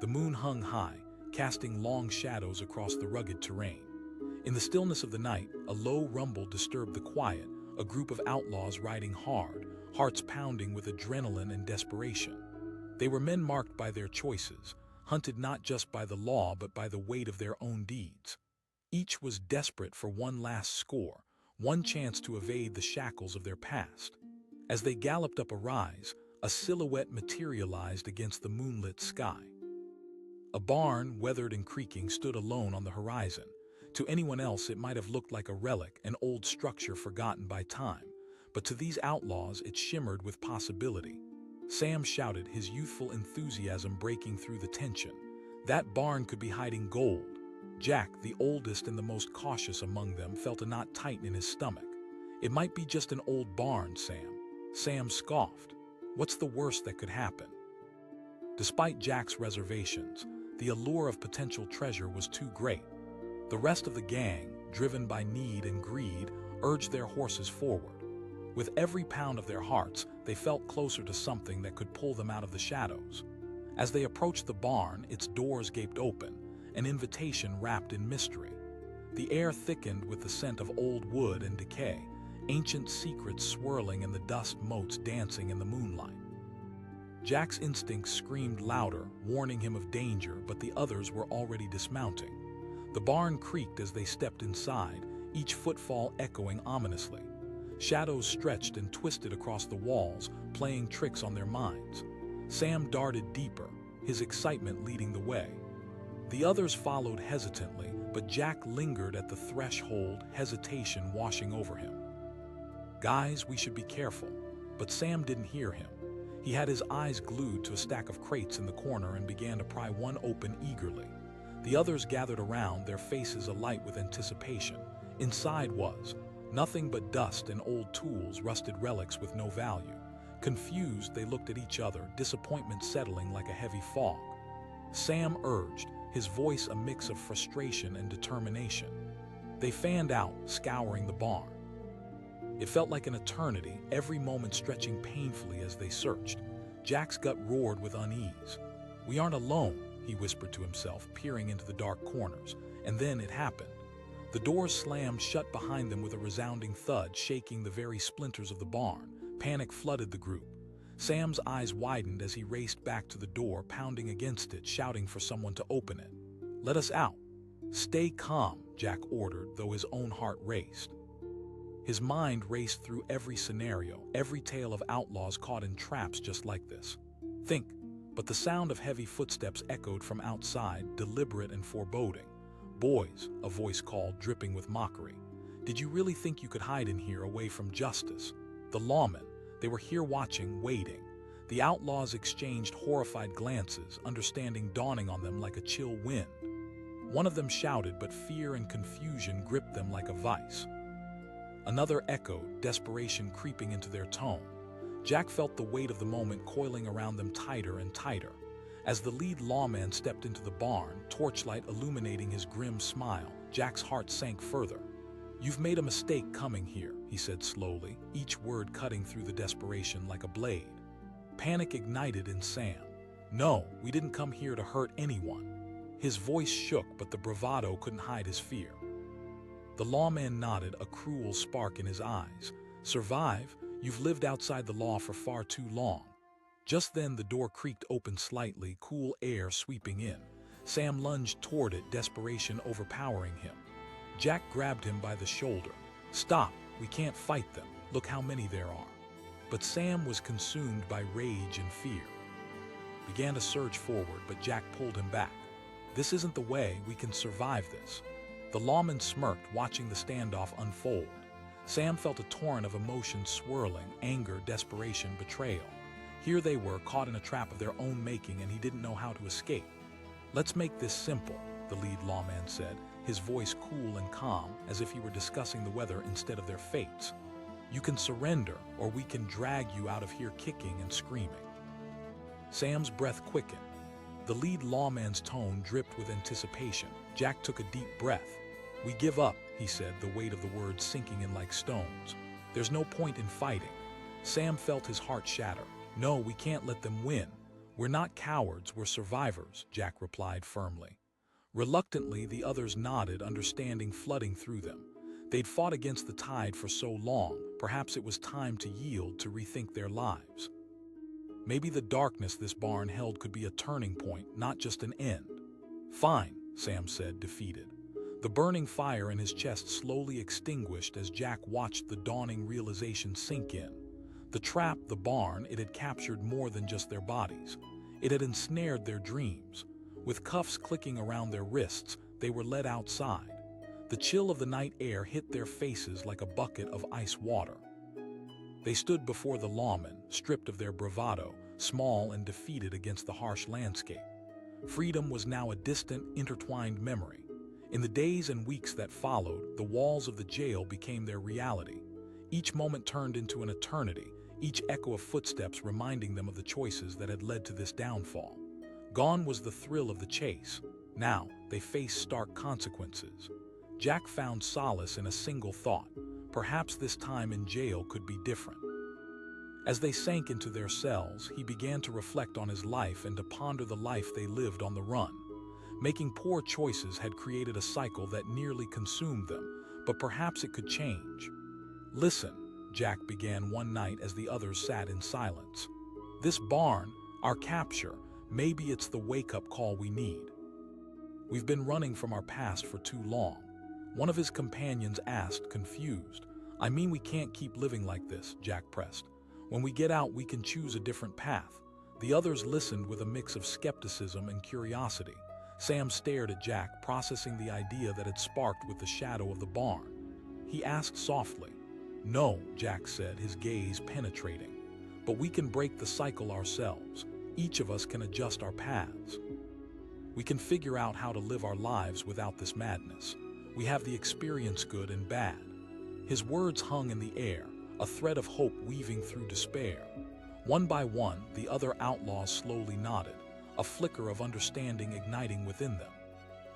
The moon hung high, casting long shadows across the rugged terrain. In the stillness of the night, a low rumble disturbed the quiet, a group of outlaws riding hard, hearts pounding with adrenaline and desperation. They were men marked by their choices, hunted not just by the law but by the weight of their own deeds. Each was desperate for one last score, one chance to evade the shackles of their past. As they galloped up a rise, a silhouette materialized against the moonlit sky. A barn, weathered and creaking, stood alone on the horizon. To anyone else, it might have looked like a relic, an old structure forgotten by time. But to these outlaws, it shimmered with possibility. Sam shouted, his youthful enthusiasm breaking through the tension. That barn could be hiding gold. Jack, the oldest and the most cautious among them, felt a knot tighten in his stomach. It might be just an old barn, Sam. Sam scoffed. What's the worst that could happen? Despite Jack's reservations, the allure of potential treasure was too great. The rest of the gang, driven by need and greed, urged their horses forward. With every pound of their hearts, they felt closer to something that could pull them out of the shadows. As they approached the barn, its doors gaped open, an invitation wrapped in mystery. The air thickened with the scent of old wood and decay, ancient secrets swirling and the dust motes dancing in the moonlight. Jack's instincts screamed louder, warning him of danger, but the others were already dismounting. The barn creaked as they stepped inside, each footfall echoing ominously. Shadows stretched and twisted across the walls, playing tricks on their minds. Sam darted deeper, his excitement leading the way. The others followed hesitantly, but Jack lingered at the threshold, hesitation washing over him. "Guys, we should be careful." But Sam didn't hear him. He had his eyes glued to a stack of crates in the corner and began to pry one open eagerly. The others gathered around, their faces alight with anticipation. Inside was nothing but dust and old tools, rusted relics with no value. Confused, they looked at each other, disappointment settling like a heavy fog. Sam urged, his voice a mix of frustration and determination. They fanned out, scouring the barn. It felt like an eternity, every moment stretching painfully as they searched. Jack's gut roared with unease. "We aren't alone," he whispered to himself, peering into the dark corners. And then it happened. The doors slammed shut behind them with a resounding thud, shaking the very splinters of the barn. Panic flooded the group. Sam's eyes widened as he raced back to the door, pounding against it, shouting for someone to open it. "Let us out." "Stay calm," Jack ordered, though his own heart raced. His mind raced through every scenario, every tale of outlaws caught in traps just like this. "Think," but the sound of heavy footsteps echoed from outside, deliberate and foreboding. "Boys," a voice called, dripping with mockery. "Did you really think you could hide in here away from justice? The lawmen, they were here watching, waiting." The outlaws exchanged horrified glances, understanding dawning on them like a chill wind. One of them shouted, but fear and confusion gripped them like a vice. Another echoed, desperation creeping into their tone. Jack felt the weight of the moment coiling around them tighter and tighter. As the lead lawman stepped into the barn, torchlight illuminating his grim smile, Jack's heart sank further. "You've made a mistake coming here," he said slowly, each word cutting through the desperation like a blade. Panic ignited in Sam. "No, we didn't come here to hurt anyone." His voice shook, but the bravado couldn't hide his fear. The lawman nodded, a cruel spark in his eyes. "Survive? You've lived outside the law for far too long." Just then the door creaked open slightly, cool air sweeping in. Sam lunged toward it, desperation overpowering him. Jack grabbed him by the shoulder. "Stop, we can't fight them. Look how many there are." But Sam was consumed by rage and fear. Began to surge forward, but Jack pulled him back. "This isn't the way, we can survive this." The lawman smirked, watching the standoff unfold. Sam felt a torrent of emotions swirling: anger, desperation, betrayal. Here they were, caught in a trap of their own making, and he didn't know how to escape. "Let's make this simple," the lead lawman said, his voice cool and calm, as if he were discussing the weather instead of their fates. "You can surrender, or we can drag you out of here kicking and screaming." Sam's breath quickened. The lead lawman's tone dripped with anticipation. Jack took a deep breath. "We give up," he said, the weight of the words sinking in like stones. "There's no point in fighting." Sam felt his heart shatter. "No, we can't let them win. We're not cowards, we're survivors," Jack replied firmly. Reluctantly, the others nodded, understanding flooding through them. They'd fought against the tide for so long, perhaps it was time to yield, to rethink their lives. Maybe the darkness this barn held could be a turning point, not just an end. "Fine," Sam said, defeated. The burning fire in his chest slowly extinguished as Jack watched the dawning realization sink in. The trap, the barn, it had captured more than just their bodies. It had ensnared their dreams. With cuffs clicking around their wrists, they were led outside. The chill of the night air hit their faces like a bucket of ice water. They stood before the lawman, stripped of their bravado, small and defeated against the harsh landscape. Freedom was now a distant, intertwined memory. In the days and weeks that followed, the walls of the jail became their reality. Each moment turned into an eternity, each echo of footsteps reminding them of the choices that had led to this downfall. Gone was the thrill of the chase. Now, they faced stark consequences. Jack found solace in a single thought: perhaps this time in jail could be different. As they sank into their cells, he began to reflect on his life and to ponder the life they lived on the run. Making poor choices had created a cycle that nearly consumed them, but perhaps it could change. "Listen," Jack began one night as the others sat in silence. "This barn, our capture, maybe it's the wake-up call we need. We've been running from our past for too long." One of his companions asked, confused. "I mean, we can't keep living like this," Jack pressed. "When we get out, we can choose a different path." The others listened with a mix of skepticism and curiosity. Sam stared at Jack, processing the idea that had sparked with the shadow of the barn. He asked softly. "No," Jack said, his gaze penetrating. "But we can break the cycle ourselves. Each of us can adjust our paths. We can figure out how to live our lives without this madness. We have the experience, good and bad." His words hung in the air, a thread of hope weaving through despair. One by one, the other outlaws slowly nodded, a flicker of understanding igniting within them.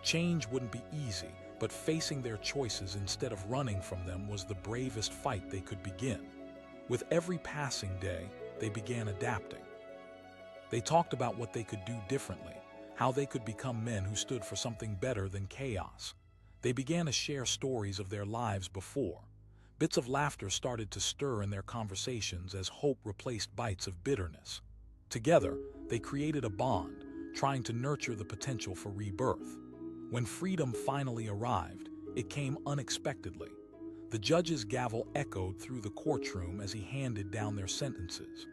Change wouldn't be easy, but facing their choices instead of running from them was the bravest fight they could begin. With every passing day, they began adapting. They talked about what they could do differently, how they could become men who stood for something better than chaos. They began to share stories of their lives before. Bits of laughter started to stir in their conversations as hope replaced bites of bitterness. Together, they created a bond, trying to nurture the potential for rebirth. When freedom finally arrived, it came unexpectedly. The judge's gavel echoed through the courtroom as he handed down their sentences.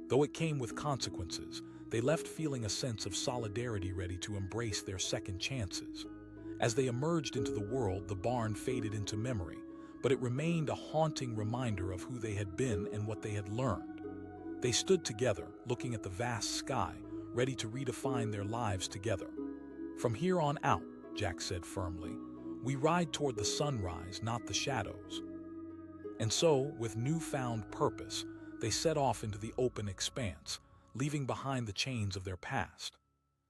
Though it came with consequences, they left feeling a sense of solidarity, ready to embrace their second chances. As they emerged into the world, the barn faded into memory, but it remained a haunting reminder of who they had been and what they had learned. They stood together, looking at the vast sky, ready to redefine their lives together. "From here on out," Jack said firmly, "we ride toward the sunrise, not the shadows." And so, with newfound purpose, they set off into the open expanse, leaving behind the chains of their past.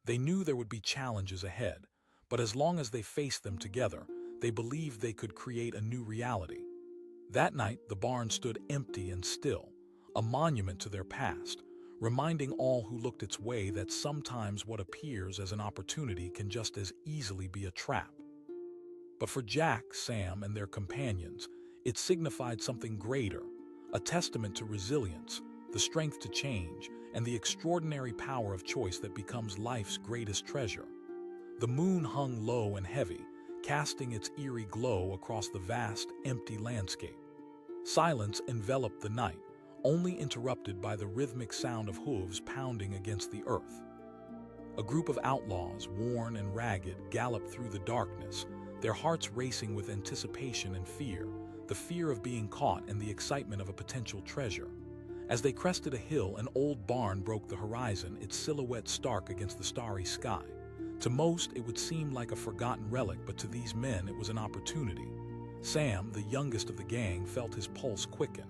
They knew there would be challenges ahead, but as long as they faced them together, they believed they could create a new reality. That night, the barn stood empty and still, a monument to their past, reminding all who looked its way that sometimes what appears as an opportunity can just as easily be a trap. But for Jack, Sam, and their companions, it signified something greater, a testament to resilience, the strength to change, and the extraordinary power of choice that becomes life's greatest treasure. The moon hung low and heavy, casting its eerie glow across the vast, empty landscape. Silence enveloped the night, only interrupted by the rhythmic sound of hooves pounding against the earth. A group of outlaws, worn and ragged, galloped through the darkness, their hearts racing with anticipation and fear, the fear of being caught and the excitement of a potential treasure. As they crested a hill, an old barn broke the horizon, its silhouette stark against the starry sky. To most, it would seem like a forgotten relic, but to these men, it was an opportunity. Sam, the youngest of the gang, felt his pulse quicken.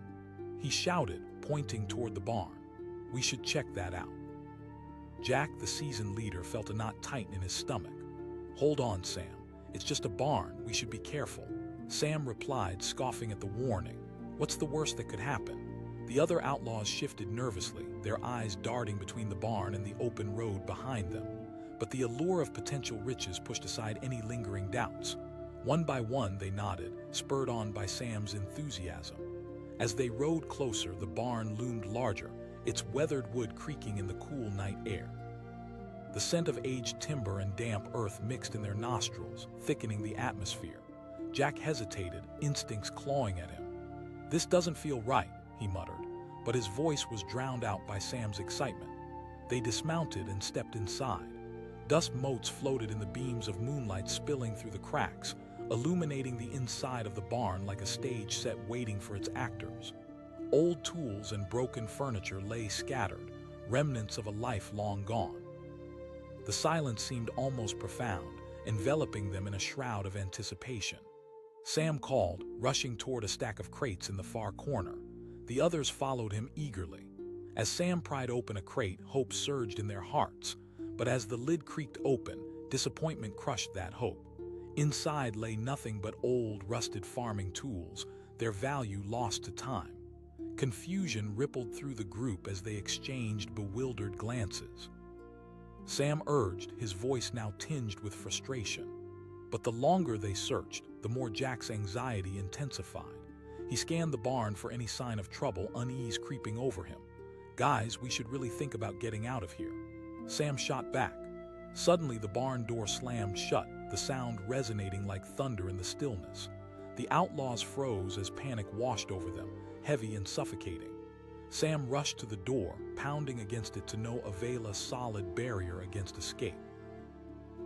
He shouted, pointing toward the barn, "We should check that out." Jack, the seasoned leader, felt a knot tighten in his stomach. "Hold on, Sam. It's just a barn. We should be careful." Sam replied, scoffing at the warning. "What's the worst that could happen?" The other outlaws shifted nervously, their eyes darting between the barn and the open road behind them. But the allure of potential riches pushed aside any lingering doubts. One by one, they nodded, spurred on by Sam's enthusiasm. As they rode closer, the barn loomed larger, its weathered wood creaking in the cool night air. The scent of aged timber and damp earth mixed in their nostrils, thickening the atmosphere. Jack hesitated, instincts clawing at him. "This doesn't feel right," he muttered, but his voice was drowned out by Sam's excitement. They dismounted and stepped inside. Dust motes floated in the beams of moonlight spilling through the cracks, illuminating the inside of the barn like a stage set waiting for its actors. Old tools and broken furniture lay scattered, remnants of a life long gone. The silence seemed almost profound, enveloping them in a shroud of anticipation. Sam called, rushing toward a stack of crates in the far corner. The others followed him eagerly. As Sam pried open a crate, hope surged in their hearts. But as the lid creaked open, disappointment crushed that hope. Inside lay nothing but old, rusted farming tools, their value lost to time. Confusion rippled through the group as they exchanged bewildered glances. Sam urged, his voice now tinged with frustration. But the longer they searched, the more Jack's anxiety intensified. He scanned the barn for any sign of trouble, unease creeping over him. "Guys, we should really think about getting out of here." Sam shot back. Suddenly, the barn door slammed shut, the sound resonating like thunder in the stillness. The outlaws froze as panic washed over them, heavy and suffocating. Sam rushed to the door, pounding against it to no avail, a solid barrier against escape.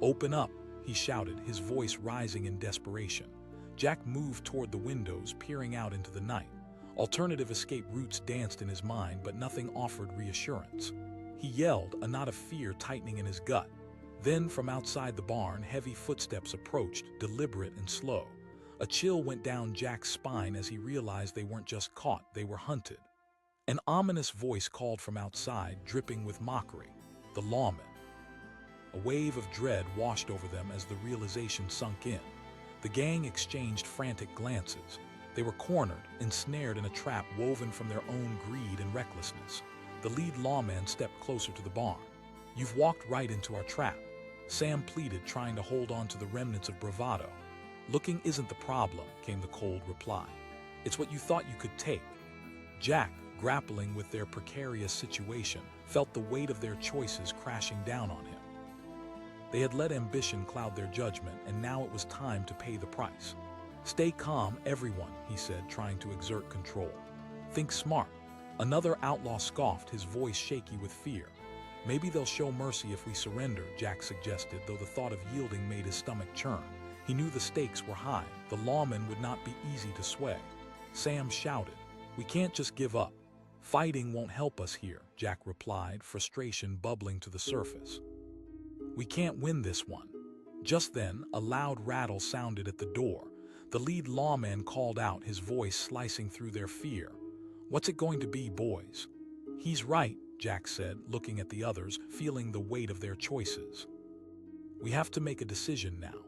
"Open up," he shouted, his voice rising in desperation. Jack moved toward the windows, peering out into the night. Alternative escape routes danced in his mind, but nothing offered reassurance. He yelled, a knot of fear tightening in his gut. Then, from outside the barn, heavy footsteps approached, deliberate and slow. A chill went down Jack's spine as he realized they weren't just caught, they were hunted. An ominous voice called from outside, dripping with mockery. "The lawman." A wave of dread washed over them as the realization sunk in. The gang exchanged frantic glances. They were cornered, ensnared in a trap woven from their own greed and recklessness. The lead lawman stepped closer to the barn. "You've walked right into our trap," Sam pleaded, trying to hold on to the remnants of bravado. "Looking isn't the problem," came the cold reply. "It's what you thought you could take." Jack, grappling with their precarious situation, felt the weight of their choices crashing down on him. They had let ambition cloud their judgment, and now it was time to pay the price. "Stay calm, everyone," he said, trying to exert control. "Think smart." Another outlaw scoffed, his voice shaky with fear. "Maybe they'll show mercy if we surrender," Jack suggested, though the thought of yielding made his stomach churn. He knew the stakes were high. The lawman would not be easy to sway. Sam shouted, "We can't just give up." "Fighting won't help us here," Jack replied, frustration bubbling to the surface. "We can't win this one." Just then, a loud rattle sounded at the door. The lead lawman called out, his voice slicing through their fear. "What's it going to be, boys?" "He's right," Jack said, looking at the others, feeling the weight of their choices. "We have to make a decision now."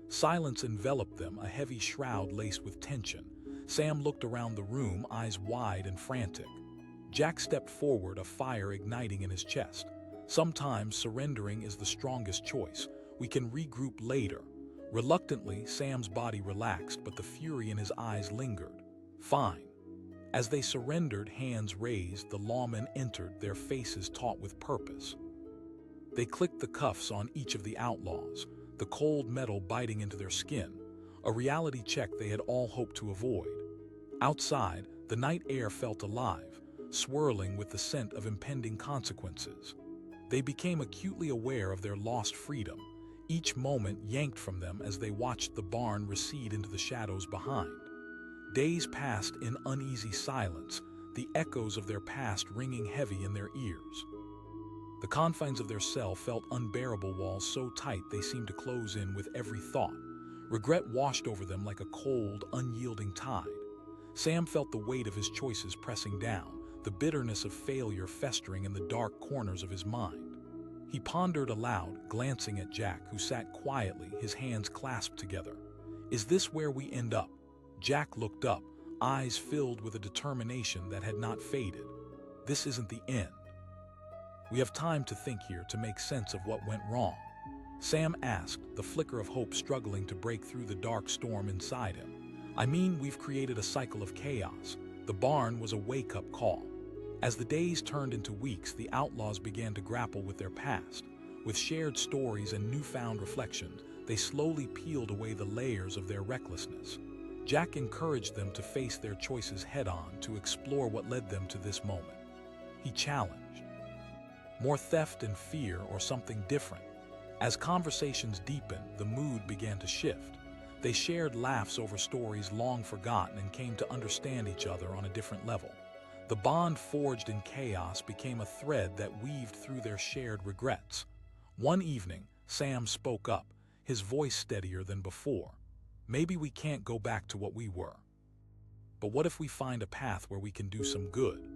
Silence enveloped them, a heavy shroud laced with tension. Sam looked around the room, eyes wide and frantic. Jack stepped forward, a fire igniting in his chest. "Sometimes surrendering is the strongest choice. We can regroup later." Reluctantly, Sam's body relaxed, but the fury in his eyes lingered. "Fine." As they surrendered, hands raised, the lawmen entered, their faces taut with purpose. They clicked the cuffs on each of the outlaws. the cold metal biting into their skin, a reality check they had all hoped to avoid. Outside, the night air felt alive, swirling with the scent of impending consequences. They became acutely aware of their lost freedom, each moment yanked from them as they watched the barn recede into the shadows behind. Days passed in uneasy silence, the echoes of their past ringing heavy in their ears. The confines of their cell felt unbearable, walls so tight they seemed to close in with every thought. Regret washed over them like a cold, unyielding tide. Sam felt the weight of his choices pressing down, the bitterness of failure festering in the dark corners of his mind. He pondered aloud, glancing at Jack, who sat quietly, his hands clasped together. Is this where we end up? Jack looked up, eyes filled with a determination that had not faded. This isn't the end. We have time to think here, to make sense of what went wrong. Sam asked, the flicker of hope struggling to break through the dark storm inside him. I mean, we've created a cycle of chaos. The barn was a wake-up call. As the days turned into weeks, the Outlaws began to grapple with their past. With shared stories and newfound reflections, they slowly peeled away the layers of their recklessness. Jack encouraged them to face their choices head-on, to explore what led them to this moment. He challenged. More theft and fear, or something different? As conversations deepened, the mood began to shift. They shared laughs over stories long forgotten and came to understand each other on a different level. The bond forged in chaos became a thread that weaved through their shared regrets. One evening, Sam spoke up, his voice steadier than before. Maybe we can't go back to what we were. But what if we find a path where we can do some good?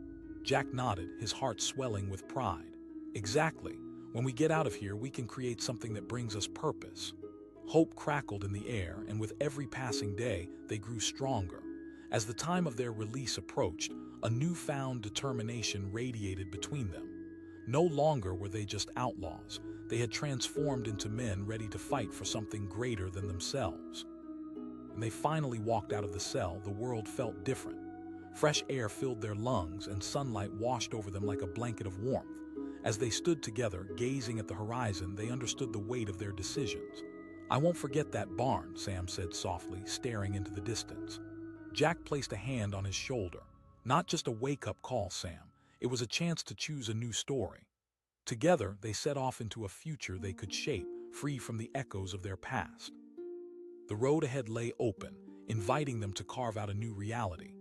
Jack nodded, his heart swelling with pride. Exactly. When we get out of here, we can create something that brings us purpose. Hope crackled in the air, and with every passing day, they grew stronger. As the time of their release approached, a newfound determination radiated between them. No longer were they just outlaws. They had transformed into men ready to fight for something greater than themselves. When they finally walked out of the cell, the world felt different. Fresh air filled their lungs, and sunlight washed over them like a blanket of warmth. As they stood together, gazing at the horizon, they understood the weight of their decisions. I won't forget that barn, Sam said softly, staring into the distance. Jack placed a hand on his shoulder. Not just a wake-up call, Sam. It was a chance to choose a new story. Together, they set off into a future they could shape, free from the echoes of their past. The road ahead lay open, inviting them to carve out a new reality.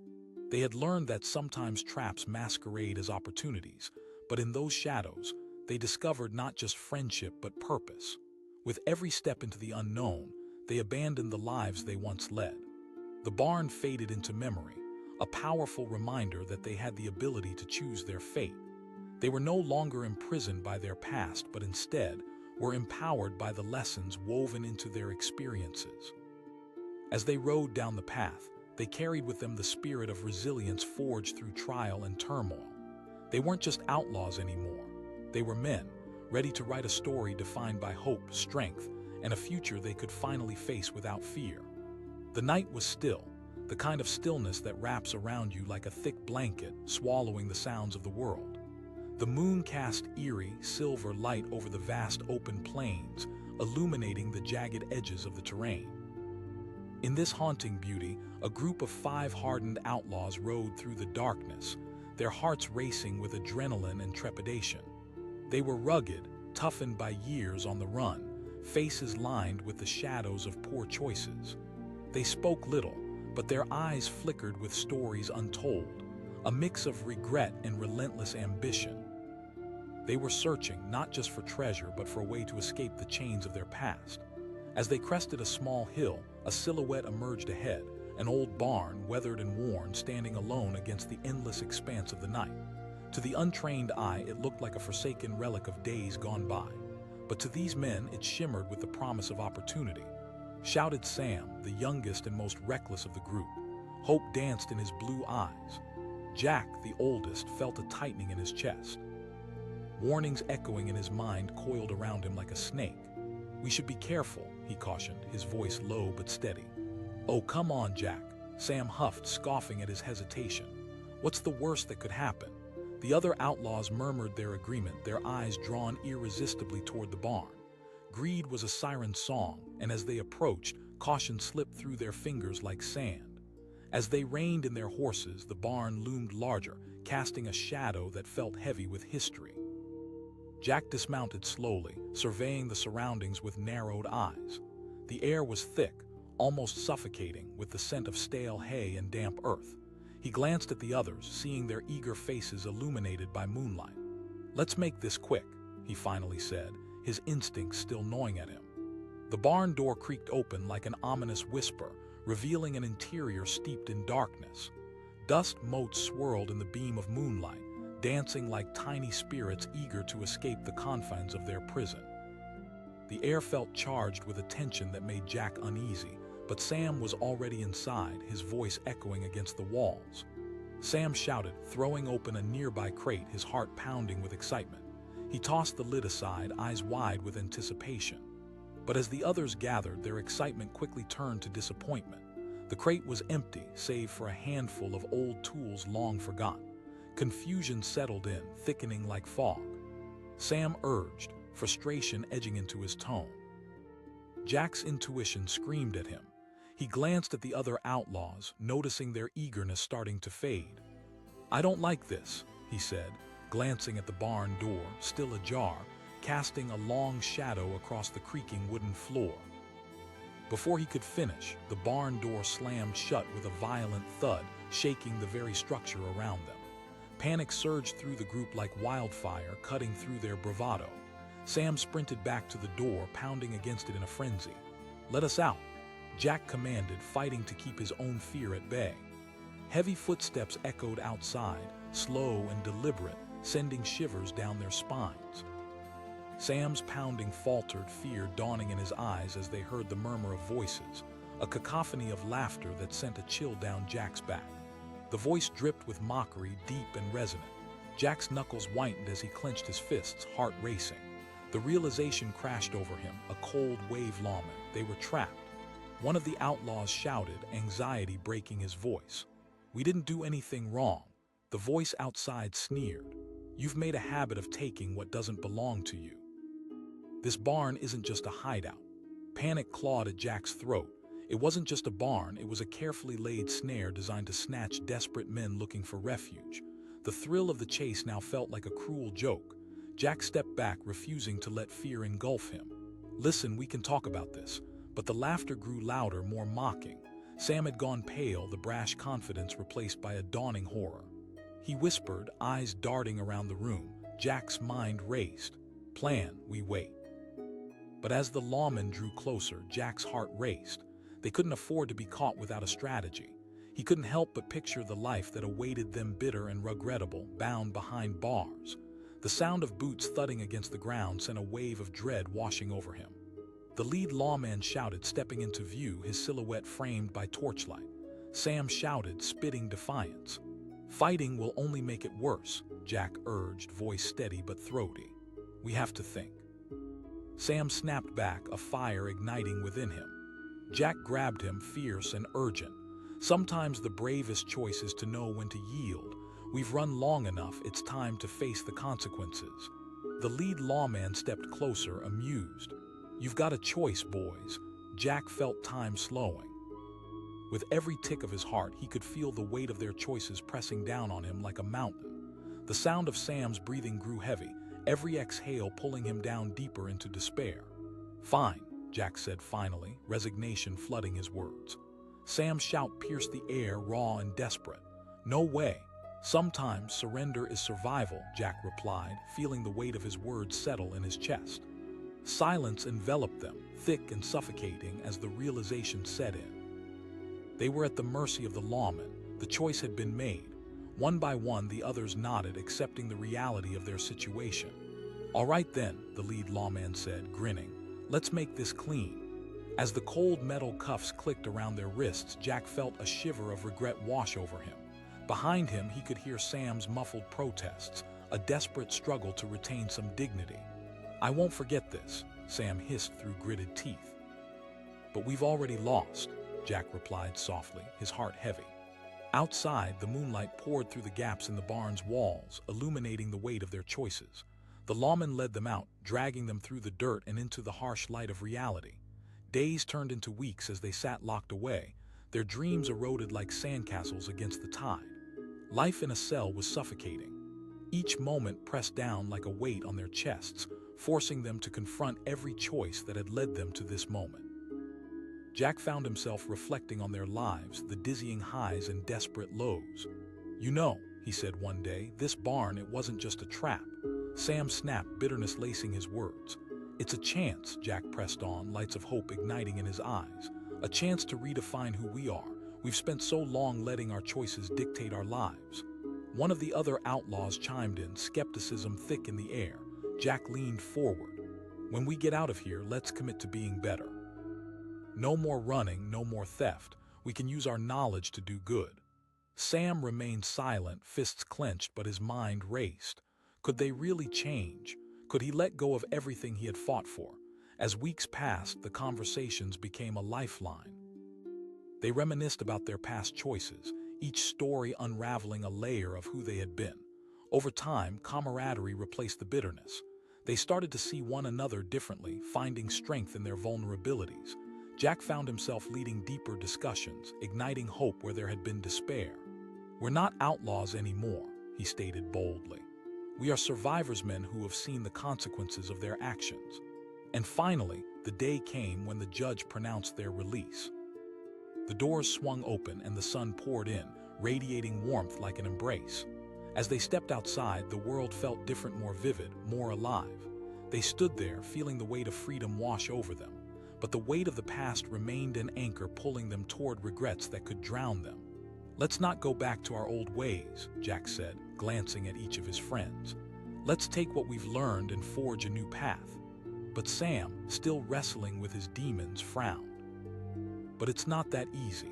They had learned that sometimes traps masquerade as opportunities, but in those shadows, they discovered not just friendship but purpose. With every step into the unknown, they abandoned the lives they once led. The barn faded into memory, a powerful reminder that they had the ability to choose their fate. They were no longer imprisoned by their past, but instead were empowered by the lessons woven into their experiences. As they rode down the path, they carried with them the spirit of resilience forged through trial and turmoil. They weren't just outlaws anymore. They were men, ready to write a story defined by hope, strength, and a future they could finally face without fear. The night was still, the kind of stillness that wraps around you like a thick blanket, swallowing the sounds of the world. The moon cast eerie, silver light over the vast open plains, illuminating the jagged edges of the terrain. In this haunting beauty, a group of 5 hardened outlaws rode through the darkness, their hearts racing with adrenaline and trepidation. They were rugged, toughened by years on the run, faces lined with the shadows of poor choices. They spoke little, but their eyes flickered with stories untold, a mix of regret and relentless ambition. They were searching not just for treasure, but for a way to escape the chains of their past. As they crested a small hill, a silhouette emerged ahead, an old barn, weathered and worn, standing alone against the endless expanse of the night. To the untrained eye, it looked like a forsaken relic of days gone by. But to these men, it shimmered with the promise of opportunity. Shouted Sam, the youngest and most reckless of the group. Hope danced in his blue eyes. Jack, the oldest, felt a tightening in his chest. Warnings echoing in his mind coiled around him like a snake. We should be careful, he cautioned, his voice low but steady. Oh, come on, Jack, Sam huffed, scoffing at his hesitation. What's the worst that could happen? The other outlaws murmured their agreement, their eyes drawn irresistibly toward the barn. Greed was a siren song, and as they approached, caution slipped through their fingers like sand. As they reined in their horses, the barn loomed larger, casting a shadow that felt heavy with history. Jack dismounted slowly, surveying the surroundings with narrowed eyes. The air was thick, almost suffocating, with the scent of stale hay and damp earth. He glanced at the others, seeing their eager faces illuminated by moonlight. "Let's make this quick," he finally said, his instincts still gnawing at him. The barn door creaked open like an ominous whisper, revealing an interior steeped in darkness. Dust motes swirled in the beam of moonlight, dancing like tiny spirits eager to escape the confines of their prison. The air felt charged with a tension that made Jack uneasy, but Sam was already inside, his voice echoing against the walls. Sam shouted, throwing open a nearby crate, his heart pounding with excitement. He tossed the lid aside, eyes wide with anticipation. But as the others gathered, their excitement quickly turned to disappointment. The crate was empty, save for a handful of old tools long forgotten. Confusion settled in, thickening like fog. Sam urged, frustration edging into his tone. Jack's intuition screamed at him. He glanced at the other outlaws, noticing their eagerness starting to fade. "I don't like this," he said, glancing at the barn door, still ajar, casting a long shadow across the creaking wooden floor. Before he could finish, the barn door slammed shut with a violent thud, shaking the very structure around them. Panic surged through the group like wildfire, cutting through their bravado. Sam sprinted back to the door, pounding against it in a frenzy. "Let us out," Jack commanded, fighting to keep his own fear at bay. Heavy footsteps echoed outside, slow and deliberate, sending shivers down their spines. Sam's pounding faltered, fear dawning in his eyes as they heard the murmur of voices, a cacophony of laughter that sent a chill down Jack's back. The voice dripped with mockery, deep and resonant. Jack's knuckles whitened as he clenched his fists, heart racing. The realization crashed over him, a cold wave lawman. They were trapped. One of the outlaws shouted, anxiety breaking his voice. "We didn't do anything wrong." The voice outside sneered. "You've made a habit of taking what doesn't belong to you." This barn isn't just a hideout. Panic clawed at Jack's throat. It wasn't just a barn, it was a carefully laid snare designed to snatch desperate men looking for refuge. The thrill of the chase now felt like a cruel joke. Jack stepped back, refusing to let fear engulf him. "Listen, we can talk about this." But the laughter grew louder, more mocking. Sam had gone pale, the brash confidence replaced by a dawning horror. He whispered, eyes darting around the room. Jack's mind raced. "Plan, we wait." But as the lawmen drew closer, Jack's heart raced. They couldn't afford to be caught without a strategy. He couldn't help but picture the life that awaited them, bitter and regrettable, bound behind bars. The sound of boots thudding against the ground sent a wave of dread washing over him. The lead lawman shouted, stepping into view, his silhouette framed by torchlight. Sam shouted, spitting defiance. "Fighting will only make it worse," Jack urged, voice steady but throaty. "We have to think." Sam snapped back, a fire igniting within him. Jack grabbed him, fierce and urgent. "Sometimes the bravest choice is to know when to yield. We've run long enough, it's time to face the consequences." The lead lawman stepped closer, amused. "You've got a choice, boys." Jack felt time slowing. With every tick of his heart, he could feel the weight of their choices pressing down on him like a mountain. The sound of Sam's breathing grew heavy, every exhale pulling him down deeper into despair. "Fine," Jack said finally, resignation flooding his words. Sam's shout pierced the air, raw and desperate. "No way. Sometimes surrender is survival," Jack replied, feeling the weight of his words settle in his chest. Silence enveloped them, thick and suffocating as the realization set in. They were at the mercy of the lawmen. The choice had been made. One by one, the others nodded, accepting the reality of their situation. "All right then," the lead lawman said, grinning. "Let's make this clean." As the cold metal cuffs clicked around their wrists, Jack felt a shiver of regret wash over him. Behind him, he could hear Sam's muffled protests, a desperate struggle to retain some dignity. "I won't forget this," Sam hissed through gritted teeth. "But we've already lost," Jack replied softly, his heart heavy. Outside, the moonlight poured through the gaps in the barn's walls, illuminating the weight of their choices. The lawman led them out, dragging them through the dirt and into the harsh light of reality. Days turned into weeks as they sat locked away, their dreams eroded like sandcastles against the tide. Life in a cell was suffocating. Each moment pressed down like a weight on their chests, forcing them to confront every choice that had led them to this moment. Jack found himself reflecting on their lives, the dizzying highs and desperate lows. "You know," he said one day, "this barn, it wasn't just a trap." Sam snapped, bitterness lacing his words. "It's a chance," Jack pressed on, lights of hope igniting in his eyes. "A chance to redefine who we are. We've spent so long letting our choices dictate our lives." One of the other outlaws chimed in, skepticism thick in the air. Jack leaned forward. "When we get out of here, let's commit to being better. No more running, no more theft. We can use our knowledge to do good." Sam remained silent, fists clenched, but his mind raced. Could they really change? Could he let go of everything he had fought for? As weeks passed, the conversations became a lifeline. They reminisced about their past choices, each story unraveling a layer of who they had been. Over time, camaraderie replaced the bitterness. They started to see one another differently, finding strength in their vulnerabilities. Jack found himself leading deeper discussions, igniting hope where there had been despair. "We're not outlaws anymore," he stated boldly. "We are survivors, men who have seen the consequences of their actions." And finally, the day came when the judge pronounced their release. The doors swung open and the sun poured in, radiating warmth like an embrace. As they stepped outside, the world felt different, more vivid, more alive. They stood there, feeling the weight of freedom wash over them. But the weight of the past remained an anchor, pulling them toward regrets that could drown them. "Let's not go back to our old ways," Jack said, glancing at each of his friends. "Let's take what we've learned and forge a new path." But Sam, still wrestling with his demons, frowned. "But it's not that easy."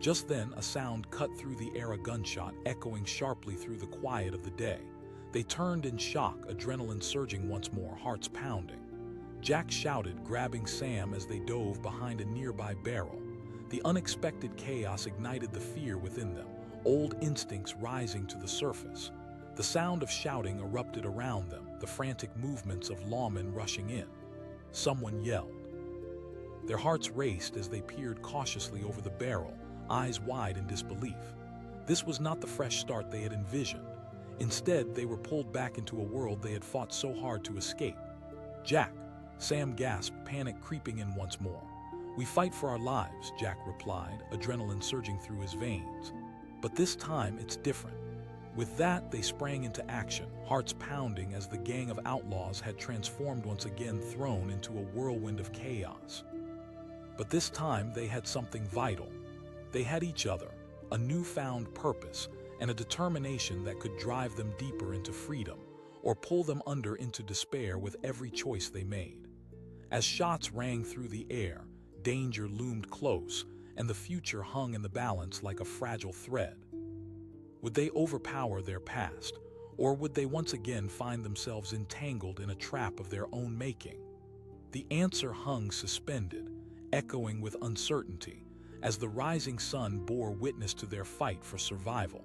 Just then, a sound cut through the air, a gunshot echoing sharply through the quiet of the day. They turned in shock, adrenaline surging once more, hearts pounding. Jack shouted, grabbing Sam as they dove behind a nearby barrel. The unexpected chaos ignited the fear within them, old instincts rising to the surface. The sound of shouting erupted around them, the frantic movements of lawmen rushing in. Someone yelled. Their hearts raced as they peered cautiously over the barrel, eyes wide in disbelief. This was not the fresh start they had envisioned. Instead, they were pulled back into a world they had fought so hard to escape. "Jack," Sam gasped, panic creeping in once more. "We fight for our lives," Jack replied, adrenaline surging through his veins. "But this time, it's different." With that, they sprang into action, hearts pounding as the gang of outlaws had transformed once again, thrown into a whirlwind of chaos. But this time, they had something vital. They had each other, a newfound purpose, and a determination that could drive them deeper into freedom or pull them under into despair with every choice they made. As shots rang through the air, danger loomed close, and the future hung in the balance like a fragile thread. Would they overpower their past, or would they once again find themselves entangled in a trap of their own making? The answer hung suspended, echoing with uncertainty, as the rising sun bore witness to their fight for survival.